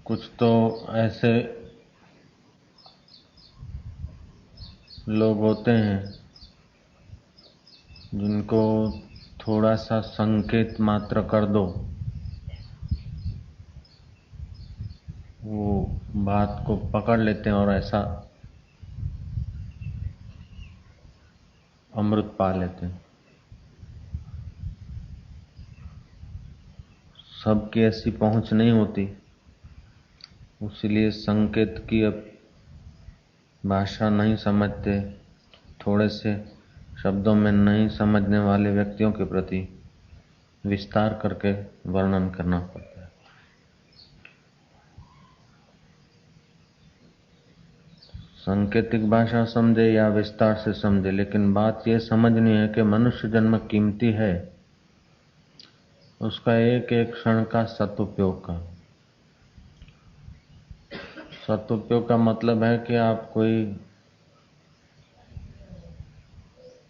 कुछ तो ऐसे लोग होते हैं जिनको थोड़ा सा संकेत मात्र कर दो, वो बात को पकड़ लेते हैं और ऐसा अमृत पा लेते हैं। सबकी ऐसी पहुंच नहीं होती, इसलिए संकेत की अब भाषा नहीं समझते। थोड़े से शब्दों में नहीं समझने वाले व्यक्तियों के प्रति विस्तार करके वर्णन करना पड़ता है। सांकेतिक भाषा समझे या विस्तार से समझे, लेकिन बात यह समझनी है कि मनुष्य जन्म कीमती है, उसका एक एक क्षण का सदुपयोग का। सदुपयोग का मतलब है कि आप कोई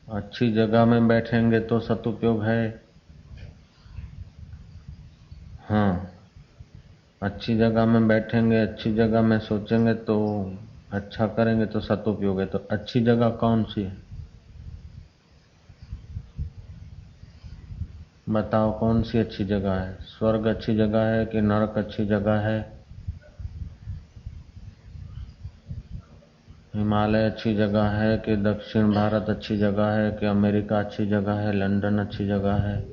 अच्छी जगह में बैठेंगे तो सदुपयोग है। हाँ, अच्छी जगह में बैठेंगे, अच्छी जगह में सोचेंगे तो अच्छा करेंगे तो सदुपयोग है। तो अच्छी जगह कौन सी है बताओ? कौन सी अच्छी जगह है? स्वर्ग अच्छी जगह है कि नरक अच्छी जगह है? हिमालय अच्छी जगह है कि दक्षिण भारत अच्छी जगह है कि अमेरिका अच्छी जगह है, लंदन अच्छी जगह है?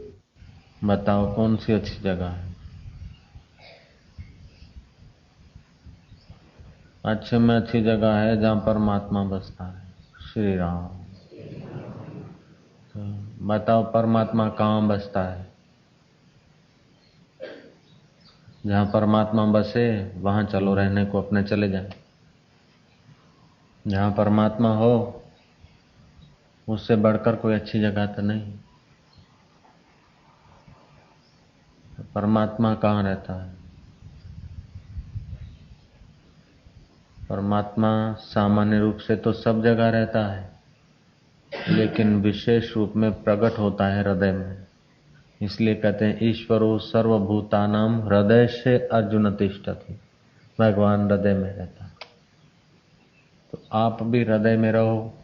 बताओ कौन सी अच्छी जगह है? अच्छे में अच्छी जगह है जहाँ परमात्मा बसता है, श्री राम। तो बताओ परमात्मा कहाँ बसता है? जहाँ परमात्मा बसे वहाँ चलो रहने को, अपने चले जाए। जहाँ परमात्मा हो उससे बढ़कर कोई अच्छी जगह तो नहीं। परमात्मा कहाँ रहता है? परमात्मा सामान्य रूप से तो सब जगह रहता है, लेकिन विशेष रूप में प्रकट होता है हृदय में। इसलिए कहते हैं ईश्वरो सर्वभूतानां हृदय से अर्जुन तिष्ठति। भगवान हृदय में रहता है। तो आप भी हृदय में रहो।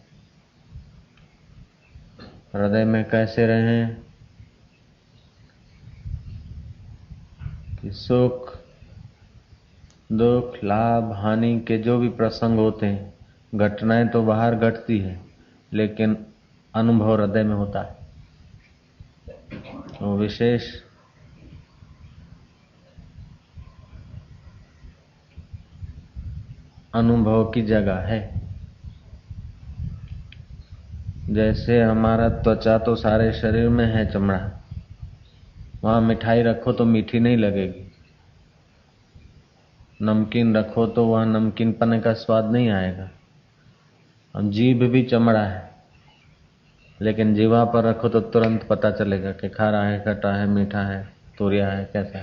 हृदय में कैसे रहें कि सुख दुख लाभ हानि के जो भी प्रसंग होते हैं, घटनाएं तो बाहर घटती है, लेकिन अनुभव हृदय में होता है। वो विशेष अनुभव की जगह है। जैसे हमारा त्वचा तो सारे शरीर में है, चमड़ा, वहां मिठाई रखो तो मीठी नहीं लगेगी, नमकीन रखो तो वहां नमकीन पने का स्वाद नहीं आएगा। अब जीभ भी चमड़ा है, लेकिन जीवा पर रखो तो तुरंत पता चलेगा कि खारा है, खट्टा है, मीठा है, तुरिया है, कैसा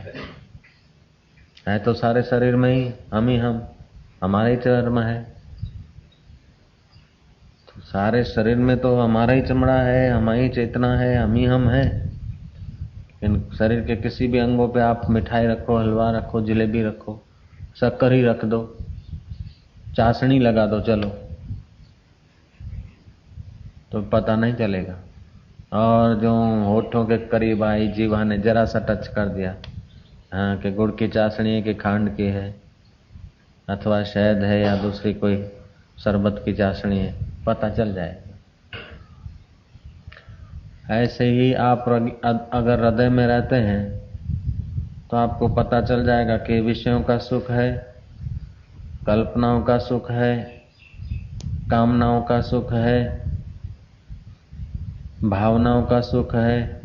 है तो सारे शरीर में ही हम हमारे ही चर्म है। तो सारे शरीर में तो हमारा ही चमड़ा है, हमारी चेतना है, हम है। इन शरीर के किसी भी अंगों पे आप मिठाई रखो, हलवा रखो, जलेबी रखो, शक्कर ही रख दो, चाशनी लगा दो, चलो, तो पता नहीं चलेगा। और जो होठों के करीब आई जीवा ने जरा सा टच कर दिया, हाँ, कि गुड़ की चाशनी है कि खांड की है, अथवा शहद है या दूसरी कोई शरबत की चाशनी है, पता चल जाएगा। ऐसे ही आप अगर हृदय में रहते हैं तो आपको पता चल जाएगा कि विषयों का सुख है, कल्पनाओं का सुख है, कामनाओं का सुख है, भावनाओं का सुख है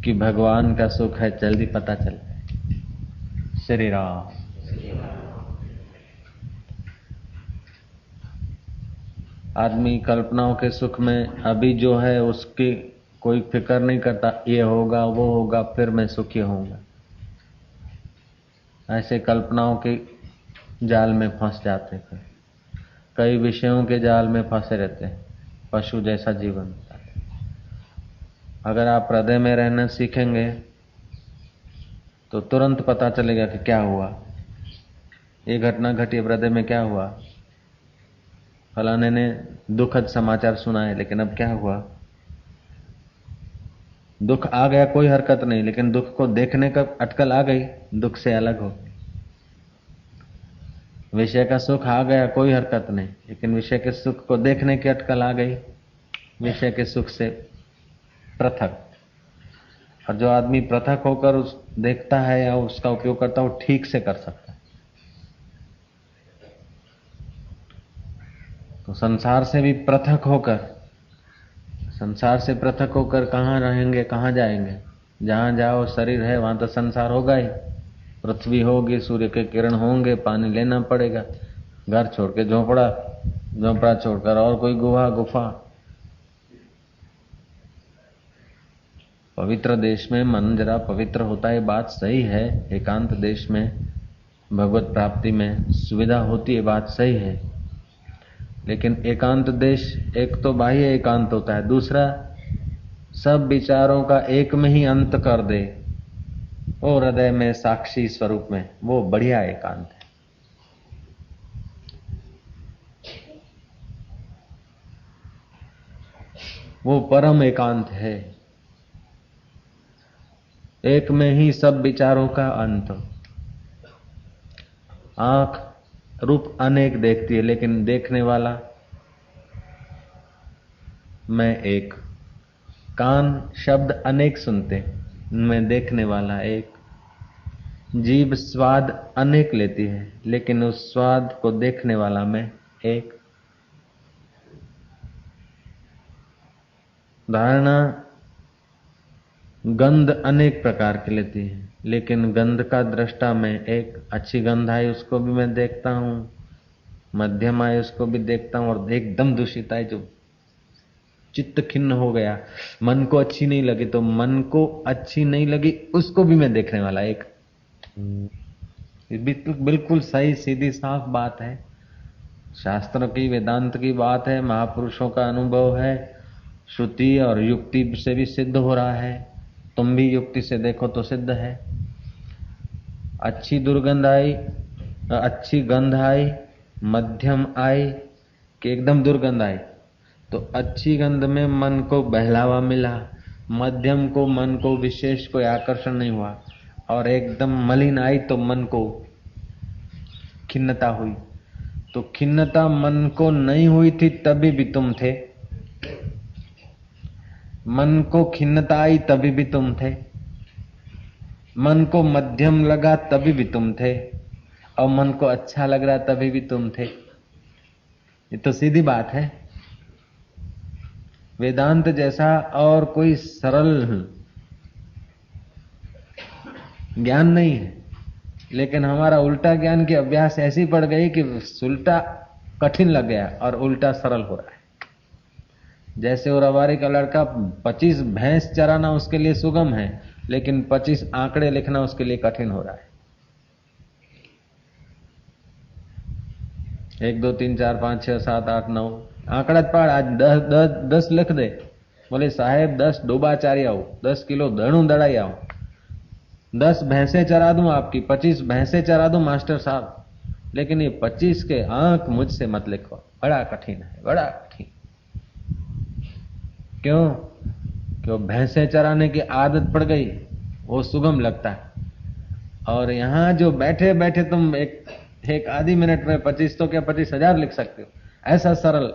कि भगवान का सुख है, जल्दी पता चल जाए। श्री राम। आदमी कल्पनाओं के सुख में अभी जो है उसकी कोई फिक्र नहीं करता, ये होगा वो होगा फिर मैं सुखी होऊंगा। ऐसे कल्पनाओं के जाल में फंस जाते हैं, कई विषयों के जाल में फंसे रहते हैं, पशु जैसा जीवन। अगर आप हृदय में रहना सीखेंगे तो तुरंत पता चलेगा कि क्या हुआ। ये घटना घटी, हृदय में क्या हुआ, फलाने ने दुखद समाचार सुना है, लेकिन अब क्या हुआ, दुख आ गया कोई हरकत नहीं, लेकिन दुख को देखने का अटकल आ गई, दुख से अलग हो। विषय का सुख आ गया कोई हरकत नहीं, लेकिन विषय के सुख को देखने की अटकल आ गई, विषय के सुख से पृथक। और जो आदमी पृथक होकर उस देखता है या उसका उपयोग करता है, वो ठीक से कर सकता है। तो संसार से भी पृथक होकर, संसार से पृथक होकर कहाँ रहेंगे, कहाँ जाएंगे? जहां जाओ शरीर है, वहां तो संसार होगा ही। पृथ्वी होगी, सूर्य के किरण होंगे, पानी लेना पड़ेगा, घर छोड़ के झोपड़ा, झोपड़ा छोड़कर और कोई गुफा। पवित्र देश में मन जरा पवित्र होता है, बात सही है। एकांत देश में भगवत प्राप्ति में सुविधा होती है, बात सही है। लेकिन एकांत देश एक तो बाह्य एकांत होता है, दूसरा सब विचारों का एक में ही अंत कर दे, वो हृदय में साक्षी स्वरूप में, वो बढ़िया एकांत है। वो परम एकांत है। एक में ही सब विचारों का अंत। आंख रूप अनेक देखती है, लेकिन देखने वाला मैं एक। कान शब्द अनेक सुनते, मैं देखने वाला एक। जीभ स्वाद अनेक लेती है, लेकिन उस स्वाद को देखने वाला मैं एक। धारणा गंध अनेक प्रकार की लेती है, लेकिन गंध का दृष्टा मैं एक। अच्छी गंध आई उसको भी मैं देखता हूं, मध्यम आई उसको भी देखता हूं, और एकदम दूषित आई जो चित्त खिन्न हो गया, मन को अच्छी नहीं लगी, तो मन को अच्छी नहीं लगी उसको भी मैं देखने वाला एक। बिल्कुल सही सीधी साफ बात है, शास्त्र की वेदांत की बात है, महापुरुषों का अनुभव है, श्रुति और युक्ति से भी सिद्ध हो रहा है। तुम भी युक्ति से देखो तो सिद्ध है। अच्छी दुर्गंध आई, अच्छी गंध आई, मध्यम आई कि एकदम दुर्गंध आई, तो अच्छी गंध में मन को बहलावा मिला, मध्यम को मन को विशेष कोई आकर्षण नहीं हुआ, और एकदम मलिन आई तो मन को खिन्नता हुई। तो खिन्नता मन को नहीं हुई थी तभी भी तुम थे, मन को खिन्नता आई तभी भी तुम थे, मन को मध्यम लगा तभी भी तुम थे, और मन को अच्छा लग रहा तभी भी तुम थे। ये तो सीधी बात है। वेदांत जैसा और कोई सरल ज्ञान नहीं है, लेकिन हमारा उल्टा ज्ञान की अभ्यास ऐसी पड़ गई कि उल्टा कठिन लग गया और उल्टा सरल हो रहा है। जैसे वो रबारी का लड़का 25 भैंस चराना उसके लिए सुगम है, लेकिन 25 आंकड़े लिखना उसके लिए कठिन हो रहा है। 1 2 3 4 5 6 7 8 9 आंकड़ा पढ़, आज 10 लिख दे। बोले साहेब 10 डोबा चारी आओ, 10 किलो दड़ू दड़ाई आओ, 10 भैंसे चरा दूं आपकी, 25 भैंसे चरा दूं मास्टर साहब, लेकिन ये 25 के आंक मुझसे मत लिखो, बड़ा कठिन है, बड़ा कठिन। क्यों? क्यों? भैंसे चराने की आदत पड़ गई, वो सुगम लगता है। और यहां जो बैठे बैठे तुम एक आधी मिनट में 25 तो क्या 25,000 लिख सकते हो, ऐसा सरल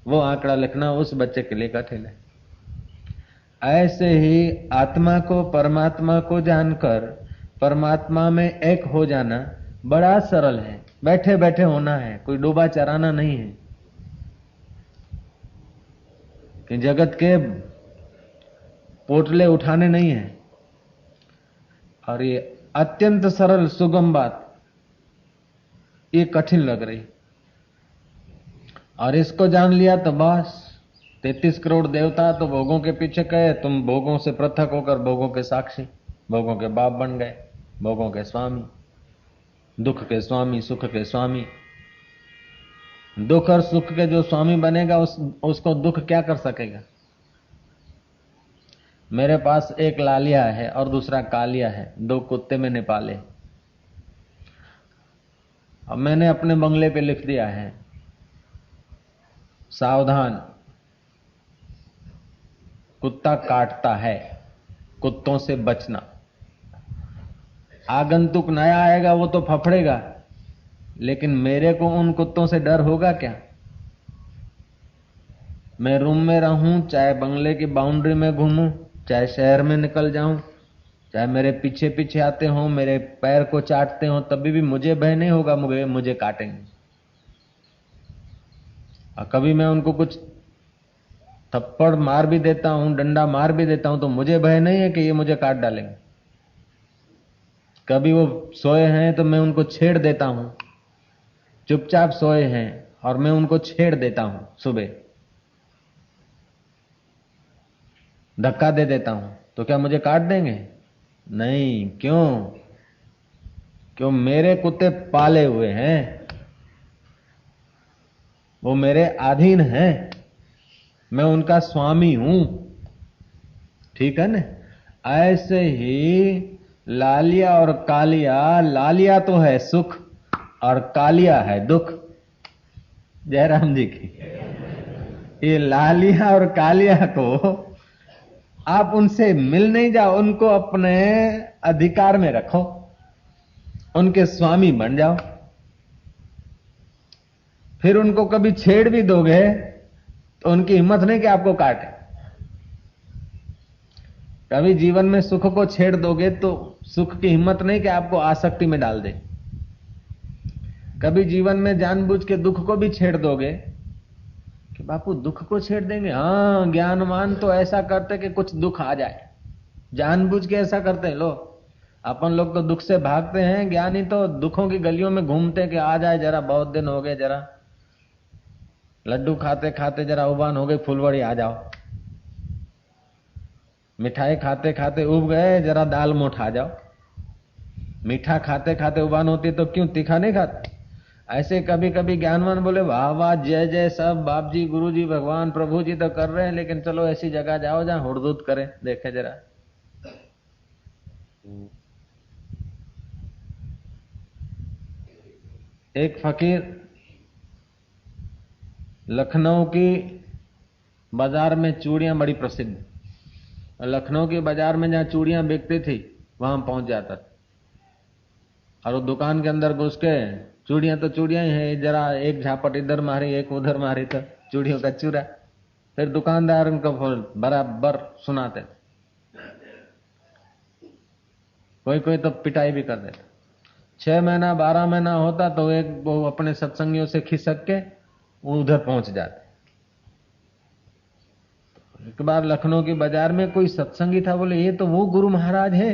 वो आंकड़ा लिखना उस बच्चे के लिए कठिन है। ऐसे ही आत्मा को परमात्मा को जानकर परमात्मा में एक हो जाना बड़ा सरल है, बैठे बैठे होना है, कोई डूबा चराना नहीं है, कि जगत के पोटले उठाने नहीं है। और ये अत्यंत सरल सुगम बात ये कठिन लग रही, और इसको जान लिया तो बस 33 करोड़ देवता तो भोगों के पीछे गए, तुम भोगों से पृथक होकर भोगों के साक्षी, भोगों के बाप बन गए, भोगों के स्वामी, दुख के स्वामी, सुख के स्वामी। दुख और सुख के जो स्वामी बनेगा उसको दुख क्या कर सकेगा? मेरे पास एक लालिया है और दूसरा कालिया है, 2 कुत्ते मैंने पाले। अब मैंने अपने बंगले पे लिख दिया है, सावधान, कुत्ता काटता है, कुत्तों से बचना। आगंतुक नया आएगा वो तो फफड़ेगा, लेकिन मेरे को उन कुत्तों से डर होगा क्या? मैं रूम में रहूं, चाहे बंगले की बाउंड्री में घूमूं, चाहे शहर में निकल जाऊं, चाहे मेरे पीछे पीछे आते हो, मेरे पैर को चाटते हो, तभी भी मुझे भय नहीं होगा मुझे काटेंगे। और कभी मैं उनको कुछ थप्पड़ मार भी देता हूं, डंडा मार भी देता हूं, तो मुझे भय नहीं है कि ये मुझे काट डालेंगे। कभी वो सोए हैं तो मैं उनको छेड़ देता हूं, चुपचाप सोए हैं और मैं उनको छेड़ देता हूं, सुबह धक्का दे देता हूं, तो क्या मुझे काट देंगे? नहीं। क्यों? क्यों? मेरे कुत्ते पाले हुए हैं, वो मेरे अधीन हैं, मैं उनका स्वामी हूं। ठीक है ना? ऐसे ही लालिया और कालिया, लालिया तो है सुख और कालिया है दुख। जयराम जी की। ये लालिया और कालिया को आप उनसे मिल नहीं जाओ, उनको अपने अधिकार में रखो, उनके स्वामी बन जाओ। फिर उनको कभी छेड़ भी दोगे तो उनकी हिम्मत नहीं कि आपको काटे। कभी जीवन में सुख को छेड़ दोगे तो सुख की हिम्मत नहीं कि आपको आसक्ति में डाल दे। कभी जीवन में जानबूझ के दुख को भी छेड़ दोगे कि बापू दुख को छेड़ देंगे। हाँ, ज्ञानवान तो ऐसा करते कि कुछ दुख आ जाए, जानबूझ के ऐसा करते हैं लोग। अपन लोग तो दुख से भागते हैं, ज्ञानी तो दुखों की गलियों में घूमते कि आ जाए जरा, बहुत दिन हो गए, जरा लड्डू खाते खाते जरा उबान हो गई, फुलवड़ी आ जाओ। मिठाई खाते खाते उब गए, जरा दाल मोठ आ जाओ। मीठा खाते खाते उबान होती तो क्यों तीखा नहीं खाते? ऐसे कभी कभी ज्ञानवान बोले वाह वाह जय जय, सब बाप जी, गुरु जी, भगवान, प्रभु जी तो कर रहे हैं, लेकिन चलो ऐसी जगह जाओ जहां हुड़दुद करें, देखे जरा। एक फकीर लखनऊ की बाजार में चूड़ियां बड़ी प्रसिद्ध, लखनऊ के बाजार में जहां चूड़ियां बिकती थी वहां पहुंच जाता था, और वो दुकान के अंदर घुस के चूड़ियां तो चूड़ियां ही है, जरा एक झापट इधर मारी एक उधर मारी तो चूड़ियों का चूरा। फिर दुकानदार उनको बराबर सुनाते, कोई कोई तो पिटाई भी कर देता। 6 महीना 12 महीना होता तो एक वो अपने सत्संगियों से खिसक के उधर पहुंच जाते। एक बार लखनऊ की बाजार में कोई सत्संगी था, बोले ये तो वो गुरु महाराज है।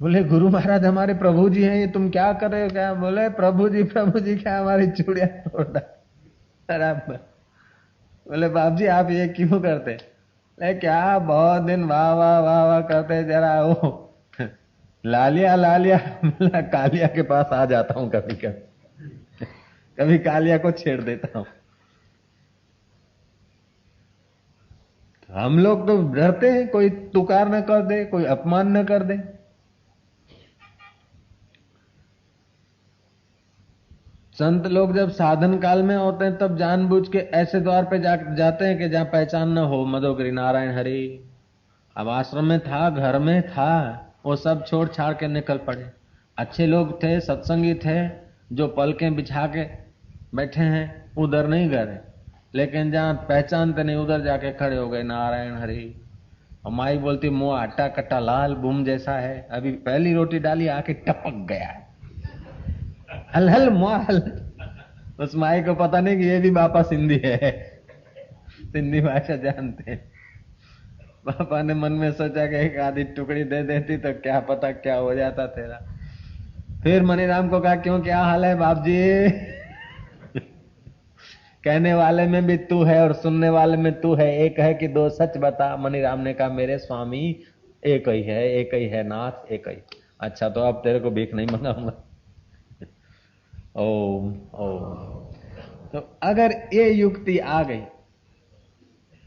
बोले गुरु महाराज हमारे प्रभु जी हैं, ये तुम क्या कर रहे हो? क्या? बोले प्रभु जी क्या हमारी चूड़ियां तोड़ डाली। बोले बाप जी आप ये क्यों करते? ले क्या, बहुत दिन वाह वाह वाह वाह करते, जरा वो लालिया लालिया कालिया के पास आ जाता हूं, कभी कभी कभी कालिया को छेड़ देता हूं। हम लोग तो डरते हैं कोई तुकार न कर दे, कोई अपमान न कर दे। संत लोग जब साधन काल में होते हैं तब जानबूझ के ऐसे द्वार पे जाते हैं कि जहां पहचान न हो, मधोगिरी नारायण हरि। अब आश्रम में था, घर में था, वो सब छोड़ छाड़ के निकल पड़े। अच्छे लोग थे, सत्संगी थे, जो पलकें बिछा के बैठे हैं, उधर नहीं गए, लेकिन जहां पहचानते नहीं उधर जाके खड़े हो गए, नारायण हरि। और माई बोलती मुंह आटा कट्टा लाल बुम जैसा है, अभी पहली रोटी डाली आके टपक गया है, हल हल मुआल। उस माई को पता नहीं कि ये भी बापा सिंधी है, सिंधी भाषा जानते हैं। पापा ने मन में सोचा कि एक आधी टुकड़ी दे देती तो क्या पता क्या हो जाता तेरा। फिर मनीराम को कहा क्यों, क्या हाल है बाप जी? कहने वाले में भी तू है और सुनने वाले में तू है, एक है कि दो, सच बता। मनीराम ने कहा मेरे स्वामी एक ही है नाथ, एक ही। अच्छा तो अब तेरे को भीख नहीं मंगाऊंगा। ओम ओम। तो अगर ये युक्ति आ गई,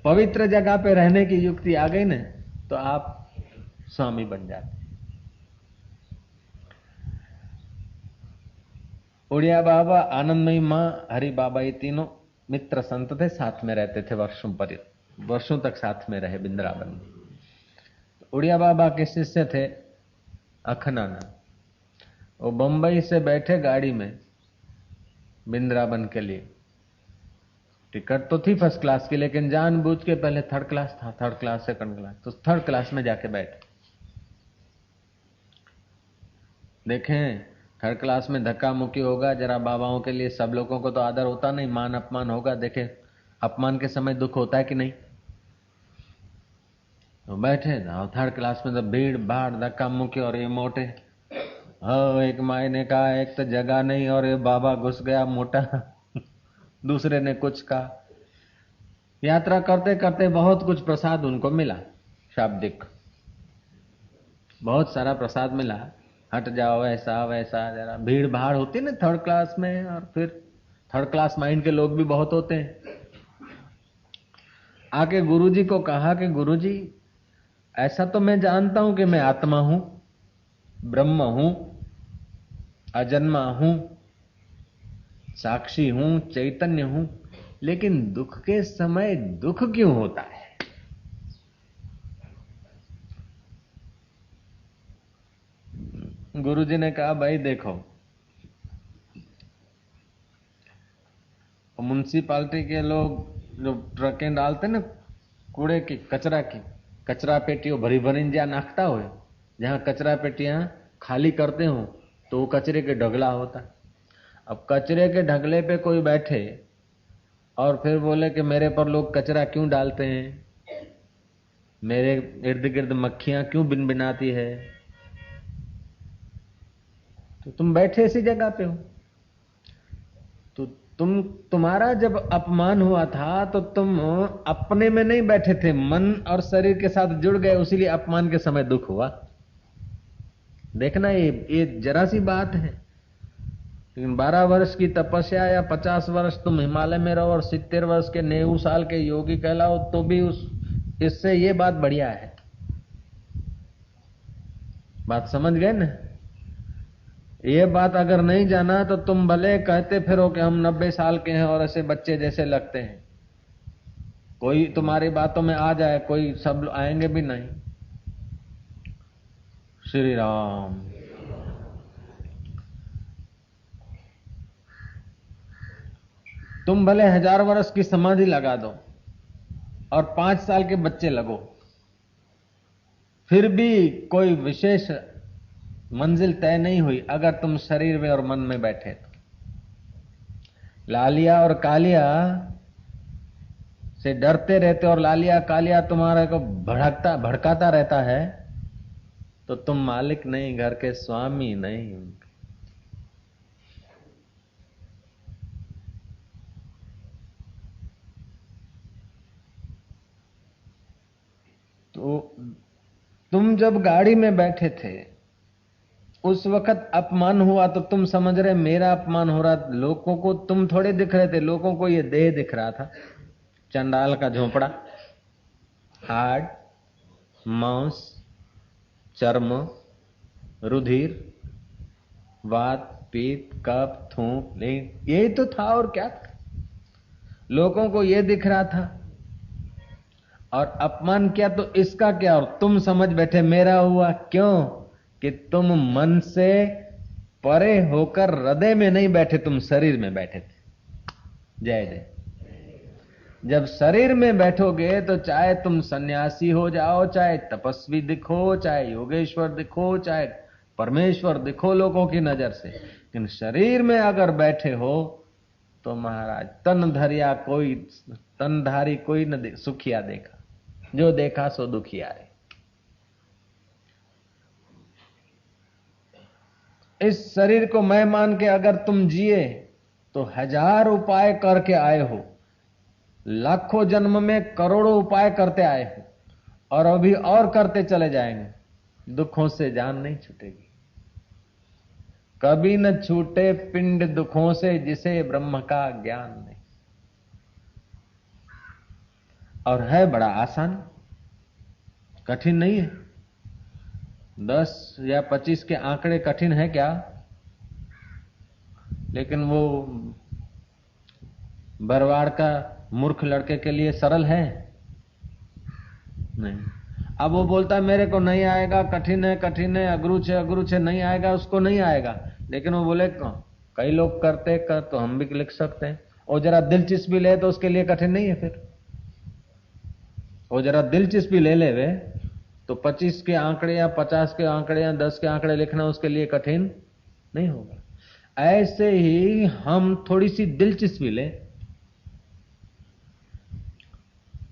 पवित्र जगह पे रहने की युक्ति आ गई ना, तो आप स्वामी बन जाते। उड़िया बाबा, आनंदमयी माँ, हरि बाबा, ये तीनों मित्र संत थे, साथ में रहते थे वर्षों तक साथ में रहे वृंदावन में। उड़िया बाबा के शिष्य थे अखनाना। वो बंबई से बैठे गाड़ी में वृंदावन के लिए। टिकट तो थी फर्स्ट क्लास की, लेकिन जानबूझ के पहले थर्ड क्लास था, थर्ड क्लास सेकंड क्लास, तो थर्ड क्लास में जाके बैठे। देखें, थर्ड क्लास में धक्का मुक्की होगा जरा, बाबाओं के लिए सब लोगों को तो आदर होता नहीं, मान अपमान होगा। देखें, अपमान के समय दुख होता है कि नहीं। तो बैठे ना, थर्ड क्लास में तो भीड़ भाड़ धक्का मुक्की, और ये मोटे, हाँ, एक माई ने कहा एक तो जगह नहीं, और ये बाबा घुस गया मोटा दूसरे ने कुछ कहा। यात्रा करते करते बहुत कुछ प्रसाद उनको मिला, शाब्दिक बहुत सारा प्रसाद मिला। हट जाओ, ऐसा वैसा, जरा भीड़ भाड़ होती ना थर्ड क्लास में, और फिर थर्ड क्लास माइंड के लोग भी बहुत होते हैं। आके गुरुजी को कहा कि गुरुजी, ऐसा तो मैं जानता हूं कि मैं आत्मा हूं, ब्रह्म हूं, अजन्मा हूं, साक्षी हूं, चैतन्य हूं, लेकिन दुख के समय दुख क्यों होता है? गुरुजी ने कहा, भाई देखो, म्युनिसिपालिटी के लोग जो ट्रकें डालते ना कूड़े की, कचरा पेटियों भरी भरी ज्યાં नाखता हो, जहां कचरा पेटियां खाली करते हो तो वो कचरे के ढगला होता। अब कचरे के ढगले पे कोई बैठे और फिर बोले कि मेरे पर लोग कचरा क्यों डालते हैं, मेरे इर्द गिर्द मक्खियां क्यों बिनबिनाती है, तो तुम बैठे इसी जगह पे हो। तो तुम्हारा जब अपमान हुआ था तो तुम अपने में नहीं बैठे थे, मन और शरीर के साथ जुड़ गए, उसीलिए अपमान के समय दुख हुआ। देखना, ये जरा सी बात है, लेकिन 12 वर्ष की तपस्या या 50 वर्ष तुम हिमालय में रहो और 70 वर्ष के 90 साल के योगी कहलाओ, तो भी इससे ये बात बढ़िया है। बात समझ गए ना? ये बात अगर नहीं जाना तो तुम भले कहते फिरो कि हम 90 साल के हैं और ऐसे बच्चे जैसे लगते हैं, कोई तुम्हारी बातों में आ जाए, कोई सब आएंगे भी नहीं। श्री राम। तुम भले 1000 वर्ष की समाधि लगा दो और 5 साल के बच्चे लगो, फिर भी कोई विशेष मंजिल तय नहीं हुई अगर तुम शरीर में और मन में बैठे तो। लालिया और कालिया से डरते रहते और लालिया कालिया तुम्हारे को भड़काता रहता है, तो तुम मालिक नहीं, घर के स्वामी नहीं। तो तुम जब गाड़ी में बैठे थे उस वक्त अपमान हुआ तो तुम समझ रहे मेरा अपमान हो रहा, लोगों को तुम थोड़े दिख रहे थे, लोगों को ये देह दिख रहा था, चंडाल का झोपड़ा, हाड़, मांस, चर्म, रुधिर, वात, पित्त, कफ, थूक, लीन, यही तो था और क्या था। लोगों को ये दिख रहा था और अपमान किया तो इसका क्या, और तुम समझ बैठे मेरा हुआ। क्यों? कि तुम मन से परे होकर हृदय में नहीं बैठे, तुम शरीर में बैठे थे। जय जय। जब शरीर में बैठोगे तो चाहे तुम सन्यासी हो जाओ, चाहे तपस्वी दिखो, चाहे योगेश्वर दिखो, चाहे परमेश्वर दिखो लोगों की नजर से, लेकिन शरीर में अगर बैठे हो तो महाराज तनधारी कोई न सुखिया देखा, जो देखा सो दुखिया है। इस शरीर को मैं मान के अगर तुम जिए तो 1000 उपाय करके आए हो, लाखों जन्म में करोड़ों उपाय करते आए हो, और अभी और करते चले जाएंगे, दुखों से जान नहीं छूटेगी। कभी न छूटे पिंड दुखों से जिसे ब्रह्म का ज्ञान नहीं। और है बड़ा आसान, कठिन नहीं है। 10 या 25 के आंकड़े कठिन है क्या? लेकिन वो बरवाड़ का मूर्ख लड़के के लिए सरल है नहीं। अब वो बोलता है मेरे को नहीं आएगा, कठिन है, अगरुच है, नहीं आएगा, उसको नहीं आएगा। लेकिन वो बोले कई लोग करते कर तो हम भी लिख सकते हैं। और जरा दिलचस्पी ले तो उसके लिए कठिन नहीं है। फिर वो जरा दिलचस्पी ले वे तो 25 के आंकड़े या 50 के आंकड़े या 10 के आंकड़े लिखना उसके लिए कठिन नहीं होगा। ऐसे ही हम थोड़ी सी दिलचस्पी ले,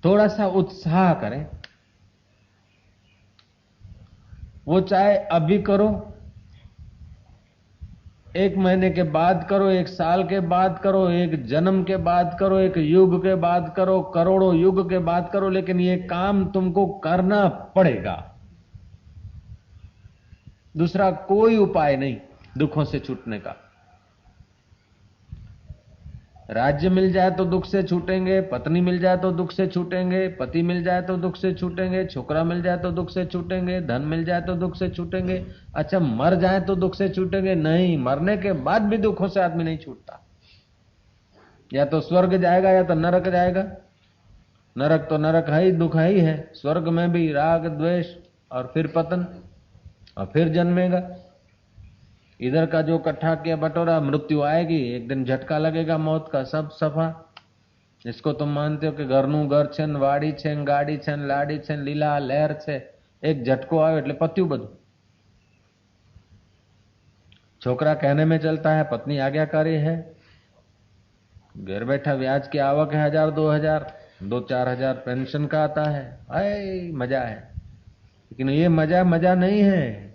थोड़ा सा उत्साह करें, वो चाहे अभी करो, 1 महीने के बाद करो, 1 साल के बाद करो, 1 जन्म के बाद करो, 1 युग के बाद करो, करोड़ों युग के बाद करो, लेकिन ये काम तुमको करना पड़ेगा। दूसरा कोई उपाय नहीं दुखों से छूटने का। राज्य मिल जाए तो दुख से छूटेंगे, पत्नी मिल जाए तो दुख से छूटेंगे, पति मिल जाए तो दुख से छूटेंगे, छोकरा मिल जाए तो दुख से छूटेंगे, धन मिल जाए तो दुख से छूटेंगे। अच्छा, मर जाए तो दुख से छूटेंगे? नहीं, मरने के बाद भी दुखों से आदमी नहीं छूटता। या तो स्वर्ग जाएगा या तो नरक जाएगा। नरक तो नरक है ही, दुख है ही है। स्वर्ग में भी राग द्वेष और फिर पतन और फिर जन्मेगा। इधर का जो इकट्ठा किया बटोरा, मृत्यु आएगी, एक दिन झटका लगेगा मौत का, सब सफा। इसको तुम मानते हो कि घरનું ઘર છે ને વાડી છે ને ગાડી છે ને લાડી છે ને લીલા લહેર છે, एक झटको आवे એટલે पत्યું બધું। छोकरा कहने में चलता है, पत्नी आज्ञाकारी है, घर बैठा ब्याज की आवक है 1000 2000 2-4 हजार पेंशन का आता है, हाय मजा है। लेकिन ये मजा नहीं है,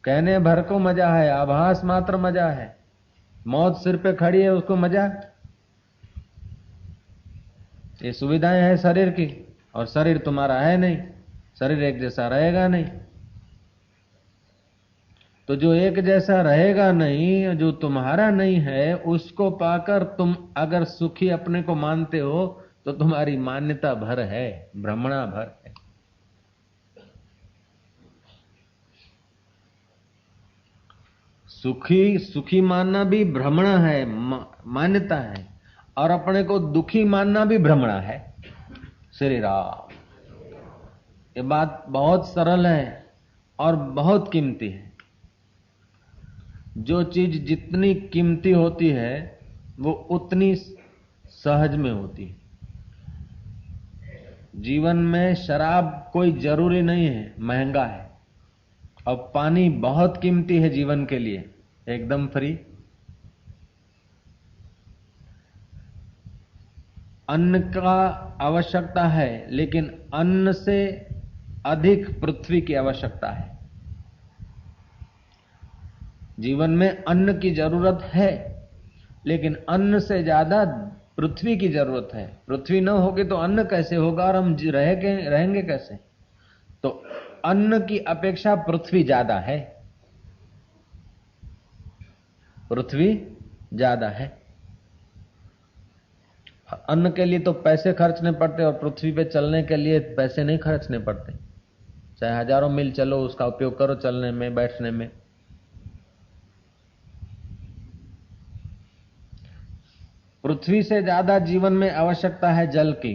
कहने भर को मजा है, आभास मात्र मजा है। मौत सिर पे खड़ी है, उसको मजा। ये सुविधाएं हैं शरीर की, और शरीर तुम्हारा है नहीं, शरीर एक जैसा रहेगा नहीं। तो जो एक जैसा रहेगा नहीं, जो तुम्हारा नहीं है, उसको पाकर तुम अगर सुखी अपने को मानते हो तो तुम्हारी मान्यता भर है, भ्रमणा भर है। सुखी मानना भी भ्रमणा है, मान्यता है, और अपने को दुखी मानना भी भ्रमणा है। श्री राम, ये बात बहुत सरल है और बहुत कीमती है। जो चीज जितनी कीमती होती है वो उतनी सहज में होती है। जीवन में शराब कोई जरूरी नहीं है, महंगा है, और पानी बहुत कीमती है जीवन के लिए, एकदम फ्री। अन्न का आवश्यकता है, लेकिन अन्न से अधिक पृथ्वी की आवश्यकता है। जीवन में अन्न की जरूरत है, लेकिन अन्न से ज्यादा पृथ्वी की जरूरत है। पृथ्वी न होगी तो अन्न कैसे होगा, और हम रहेंगे कैसे? तो अन्न की अपेक्षा पृथ्वी ज्यादा है, पृथ्वी ज्यादा है। अन्न के लिए तो पैसे खर्चने पड़ते, और पृथ्वी पे चलने के लिए पैसे नहीं खर्चने पड़ते। चाहे हजारों मील चलो, उसका उपयोग करो चलने में, बैठने में। पृथ्वी से ज्यादा जीवन में आवश्यकता है जल की,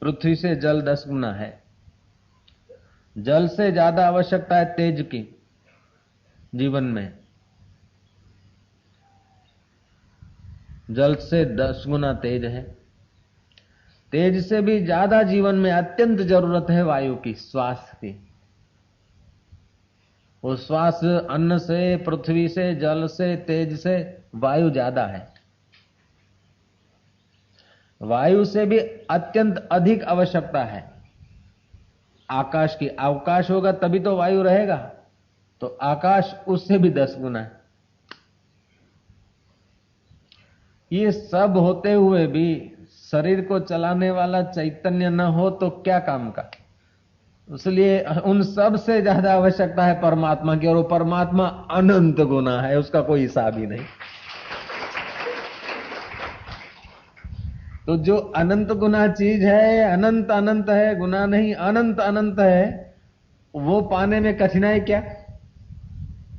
पृथ्वी से जल 10 गुना है। जल से ज्यादा आवश्यकता है तेज की जीवन में, जल से 10 गुना तेज है। तेज से भी ज्यादा जीवन में अत्यंत जरूरत है वायु की, श्वास की। वो श्वास अन्न से, पृथ्वी से, जल से, तेज से वायु ज्यादा है। वायु से भी अत्यंत अधिक आवश्यकता है आकाश की। अवकाश होगा तभी तो वायु रहेगा, तो आकाश उससे भी 10 गुना है। ये सब होते हुए भी शरीर को चलाने वाला चैतन्य न हो तो क्या काम का। इसलिए उन सब से ज्यादा आवश्यकता है परमात्मा की, और वो परमात्मा अनंत गुना है, उसका कोई हिसाब ही नहीं। तो जो अनंत गुना चीज है, अनंत अनंत है, गुना नहीं, अनंत अनंत है, वो पाने में कठिनाई क्या?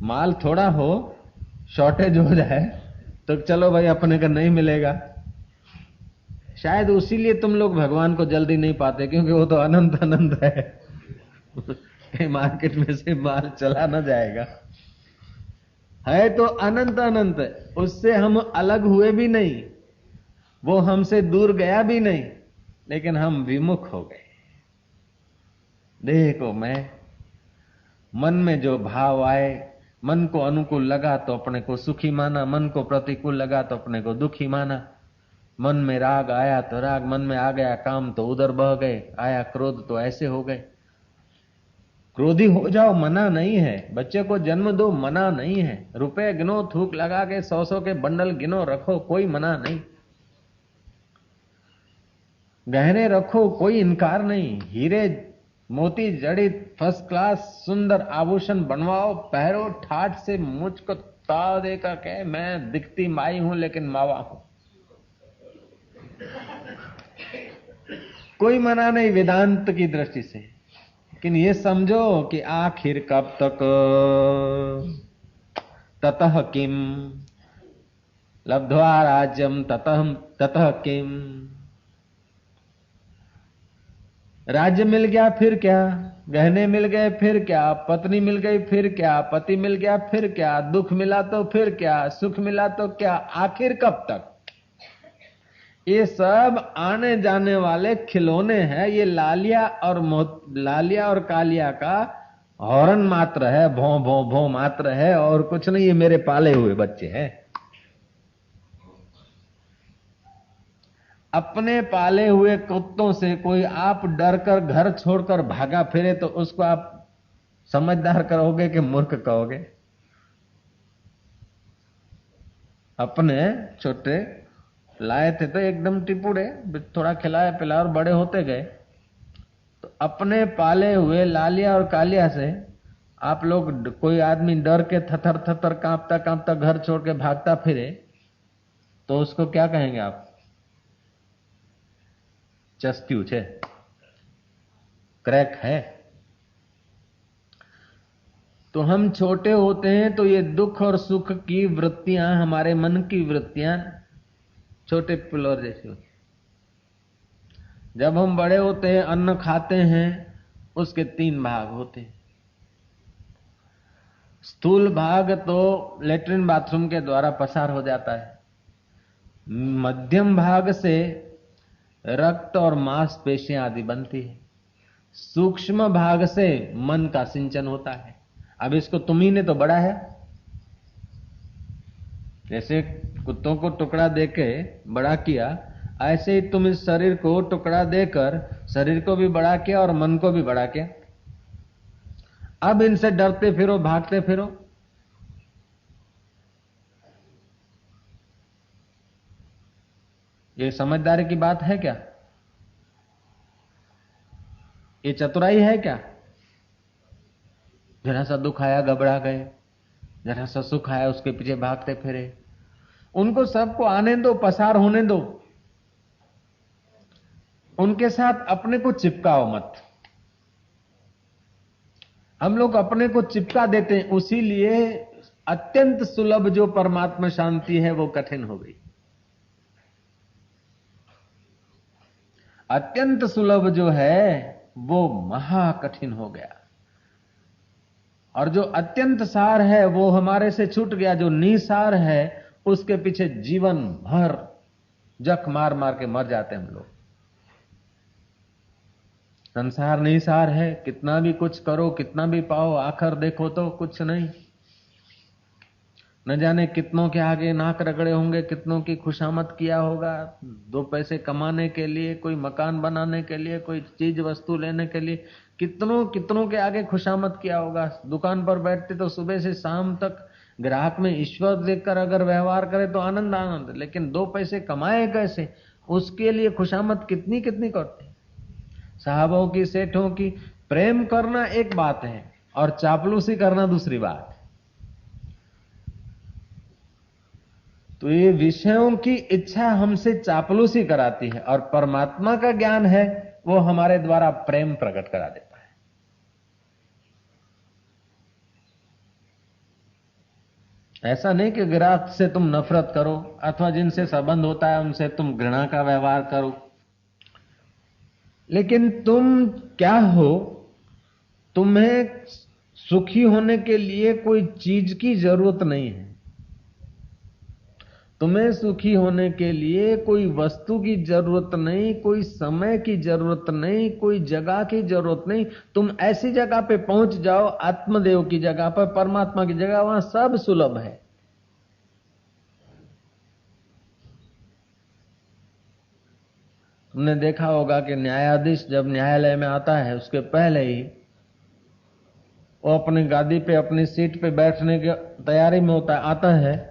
माल थोड़ा हो, शॉर्टेज हो जाए तो चलो भाई अपने का नहीं मिलेगा। शायद उसीलिए तुम लोग भगवान को जल्दी नहीं पाते, क्योंकि वो तो अनंत अनंत है। कहीं मार्केट में से माल चला ना जाएगा। है तो अनंत अनंत, उससे हम अलग हुए भी नहीं, वो हमसे दूर गया भी नहीं, लेकिन हम विमुख हो गए। देखो मैं मन में जो भाव आए, मन को अनुकूल लगा तो अपने को सुखी माना, मन को प्रतिकूल लगा तो अपने को दुखी माना। मन में राग आया तो राग, मन में आ गया काम तो उधर बह गए, आया क्रोध तो ऐसे हो गए। क्रोधी हो जाओ मना नहीं है, बच्चे को जन्म दो मना नहीं है, रुपए गिनो थूक लगा के 100 के बंडल गिनो रखो, कोई मना नहीं। गहने रखो, कोई इनकार नहीं। हीरे मोती जड़ित फर्स्ट क्लास सुंदर आभूषण बनवाओ, पहरो, ठाठ से मुझको ताव देकर कहे मैं दिखती माई हूं लेकिन मावा हूं, कोई मना नहीं वेदांत की दृष्टि से। लेकिन ये समझो कि आखिर कब तक, ततः किम लब्ध्वा राज्यम ततः किम, राज्य मिल गया फिर क्या, गहने मिल गए फिर क्या, पत्नी मिल गई फिर क्या, पति मिल गया फिर क्या, दुख मिला तो फिर क्या, सुख मिला तो क्या, आखिर कब तक। ये सब आने जाने वाले खिलौने हैं। ये लालिया और कालिया का हॉर्न मात्र है, भों भों भों मात्र है, और कुछ नहीं। ये मेरे पाले हुए बच्चे हैं। अपने पाले हुए कुत्तों से कोई आप डरकर घर छोड़कर भागा फिरे तो उसको आप समझदार कहोगे कि मूर्ख कहोगे? अपने छोटे लाए थे तो एकदम टिपुड़े, थोड़ा खिलाया पिलाया और बड़े होते गए। तो अपने पाले हुए लालिया और कालिया से आप लोग, कोई आदमी डर के थथर थथर कांपता कांपता घर छोड़ के भागता फिरे तो उसको क्या कहेंगे आप? चस्क्यू छे, क्रैक है। तो हम छोटे होते हैं तो ये दुख और सुख की वृत्तियां, हमारे मन की वृत्तियां छोटे पिल्लोर जैसी होती। जब हम बड़े होते हैं, अन्न खाते हैं, उसके 3 भाग होते हैं। स्थूल भाग तो लेटरिन बाथरूम के द्वारा पसार हो जाता है। मध्यम भाग से रक्त और मांसपेशियां आदि बनती है। सूक्ष्म भाग से मन का सिंचन होता है। अब इसको तुम्ही ने तो बड़ा है, जैसे कुत्तों को टुकड़ा देके बड़ा किया, ऐसे ही तुम इस शरीर को टुकड़ा देकर शरीर को भी बड़ा किया और मन को भी बड़ा किया। अब इनसे डरते फिरो, भागते फिरो। ये समझदारी की बात है क्या? ये चतुराई है क्या? जरा सा दुख आया घबरा गए, जरा सा सुख आया उसके पीछे भागते फिरे। उनको सबको आने दो, पसार होने दो, उनके साथ अपने को चिपकाओ मत। हम लोग अपने को चिपका देते हैं, उसीलिए अत्यंत सुलभ जो परमात्मा शांति है वो कठिन हो गई। अत्यंत सुलभ जो है वो महा कठिन हो गया, और जो अत्यंत सार है वो हमारे से छूट गया। जो निसार है उसके पीछे जीवन भर जख मार मार के मर जाते हम लोग। संसार निसार है, कितना भी कुछ करो, कितना भी पाओ, आखिर देखो तो कुछ नहीं। न जाने कितनों के आगे नाक रगड़े होंगे, कितनों की खुशामद किया होगा 2 पैसे कमाने के लिए, कोई मकान बनाने के लिए, कोई चीज वस्तु लेने के लिए, कितनों कितनों के आगे खुशामद किया होगा। दुकान पर बैठते तो सुबह से शाम तक ग्राहक में ईश्वर देखकर अगर व्यवहार करे तो आनंद आनंद, लेकिन 2 पैसे कमाए कैसे, उसके लिए खुशामद कितनी कितनी करते। साहबों की, सेठों की प्रेम करना एक बात है और चापलूसी करना दूसरी बात। तो ये विषयों की इच्छा हमसे चापलूसी कराती है, और परमात्मा का ज्ञान है वो हमारे द्वारा प्रेम प्रकट करा देता है। ऐसा नहीं कि ग्राहक से तुम नफरत करो अथवा जिनसे संबंध होता है उनसे तुम घृणा का व्यवहार करो, लेकिन तुम क्या हो, तुम्हें सुखी होने के लिए कोई चीज की जरूरत नहीं है। तुम्हें सुखी होने के लिए कोई वस्तु की जरूरत नहीं, कोई समय की जरूरत नहीं, कोई जगह की जरूरत नहीं। तुम ऐसी जगह पे पहुंच जाओ, आत्मदेव की जगह पर, परमात्मा की जगह, वहां सब सुलभ है। तुमने देखा होगा कि न्यायाधीश जब न्यायालय में आता है उसके पहले ही वो अपनी गादी पे, अपनी सीट पे बैठने की तैयारी में होता है, आता है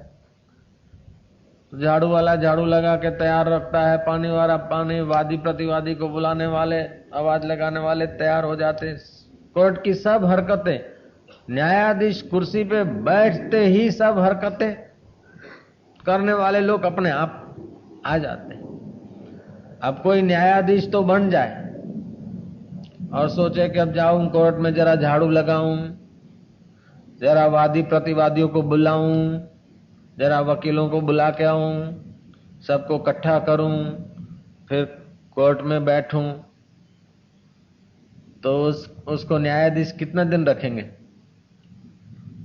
झाड़ू वाला झाड़ू लगा के तैयार रखता है, पानी वाला पानी, वादी प्रतिवादी को बुलाने वाले, आवाज लगाने वाले तैयार हो जाते। कोर्ट की सब हरकतें, न्यायाधीश कुर्सी पे बैठते ही सब हरकतें करने वाले लोग अपने आप आ जाते हैं। अब कोई न्यायाधीश तो बन जाए और सोचे कि अब जाऊं कोर्ट में, जरा झाड़ू लगाऊं, जरा वादी प्रतिवादियों को बुलाऊं, जरा वकीलों को बुला के आऊं, सबको इकट्ठा करूं, फिर कोर्ट में बैठूं, तो उसको न्यायाधीश कितना दिन रखेंगे?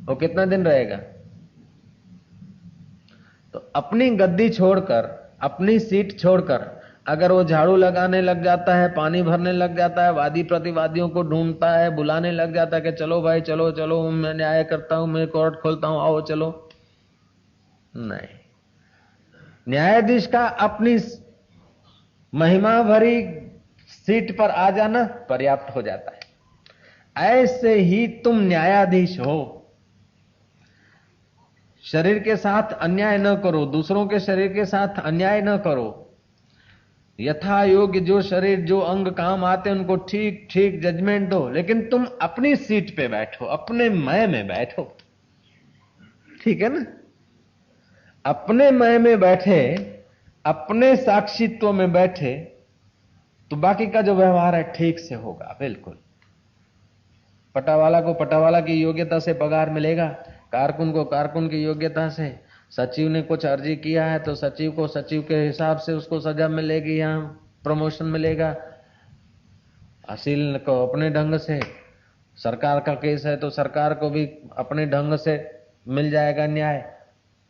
वो कितना दिन रहेगा? तो अपनी गद्दी छोड़कर, अपनी सीट छोड़कर अगर वो झाड़ू लगाने लग जाता है, पानी भरने लग जाता है, वादी प्रतिवादियों को ढूंढता है, बुलाने लग जाता है कि चलो भाई चलो चलो, मैं न्याय करता हूं, मैं कोर्ट खोलता हूं, आओ चलो, नहीं। न्यायाधीश का अपनी महिमा भरी सीट पर आ जाना पर्याप्त हो जाता है। ऐसे ही तुम न्यायाधीश हो। शरीर के साथ अन्याय न करो, दूसरों के शरीर के साथ अन्याय न करो। यथा योग्य जो शरीर, जो अंग काम आते हैं उनको ठीक ठीक जजमेंट दो, लेकिन तुम अपनी सीट पे बैठो, अपने मय में बैठो। ठीक है ना? अपने मय में बैठे, अपने साक्षित्व में बैठे, तो बाकी का जो व्यवहार है ठीक से होगा। बिल्कुल पटावाला को पटावाला की योग्यता से पगार मिलेगा, कारकुन को कारकुन की योग्यता से। सचिव ने कुछ अर्जी किया है तो सचिव को सचिव के हिसाब से उसको सजा मिलेगी, यहाँ प्रमोशन मिलेगा। असील को अपने ढंग से, सरकार का केस है तो सरकार को भी अपने ढंग से मिल जाएगा न्याय।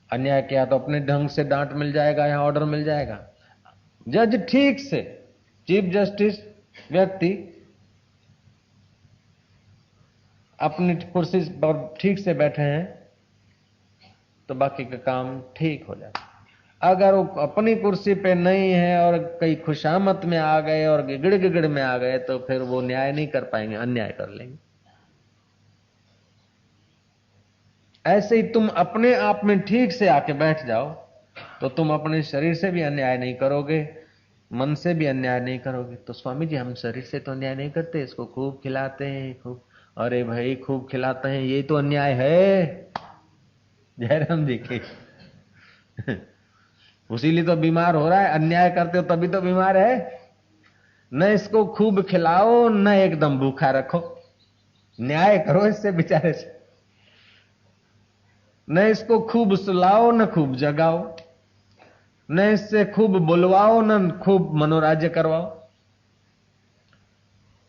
अन्याय किया तो अपने ढंग से डांट मिल जाएगा या ऑर्डर मिल जाएगा। जज ठीक से, चीफ जस्टिस व्यक्ति अपनी कुर्सी पर ठीक से बैठे हैं तो बाकी का काम ठीक हो जाता है। अगर वो अपनी कुर्सी पे नहीं है और कहीं खुशामत में आ गए और गिगड़ गिगड़ में आ गए तो फिर वो न्याय नहीं कर पाएंगे, अन्याय कर लेंगे। ऐसे ही तुम अपने आप में ठीक से आके बैठ जाओ तो तुम अपने शरीर से भी अन्याय नहीं करोगे, मन से भी अन्याय नहीं करोगे। तो स्वामी जी हम शरीर से तो अन्याय नहीं करते, इसको खूब खिलाते हैं, खूब, अरे भाई खूब खिलाते हैं, ये तो अन्याय है। जयराम जी की उसीलिए तो बीमार हो रहा है। अन्याय करते हो तभी तो बीमार है। न इसको खूब खिलाओ न एकदम भूखा रखो, न्याय करो इससे बेचारे से। न इसको खूब सुलाओ न खूब जगाओ, न इससे खूब बुलवाओ न खूब मनोराज्य करवाओ।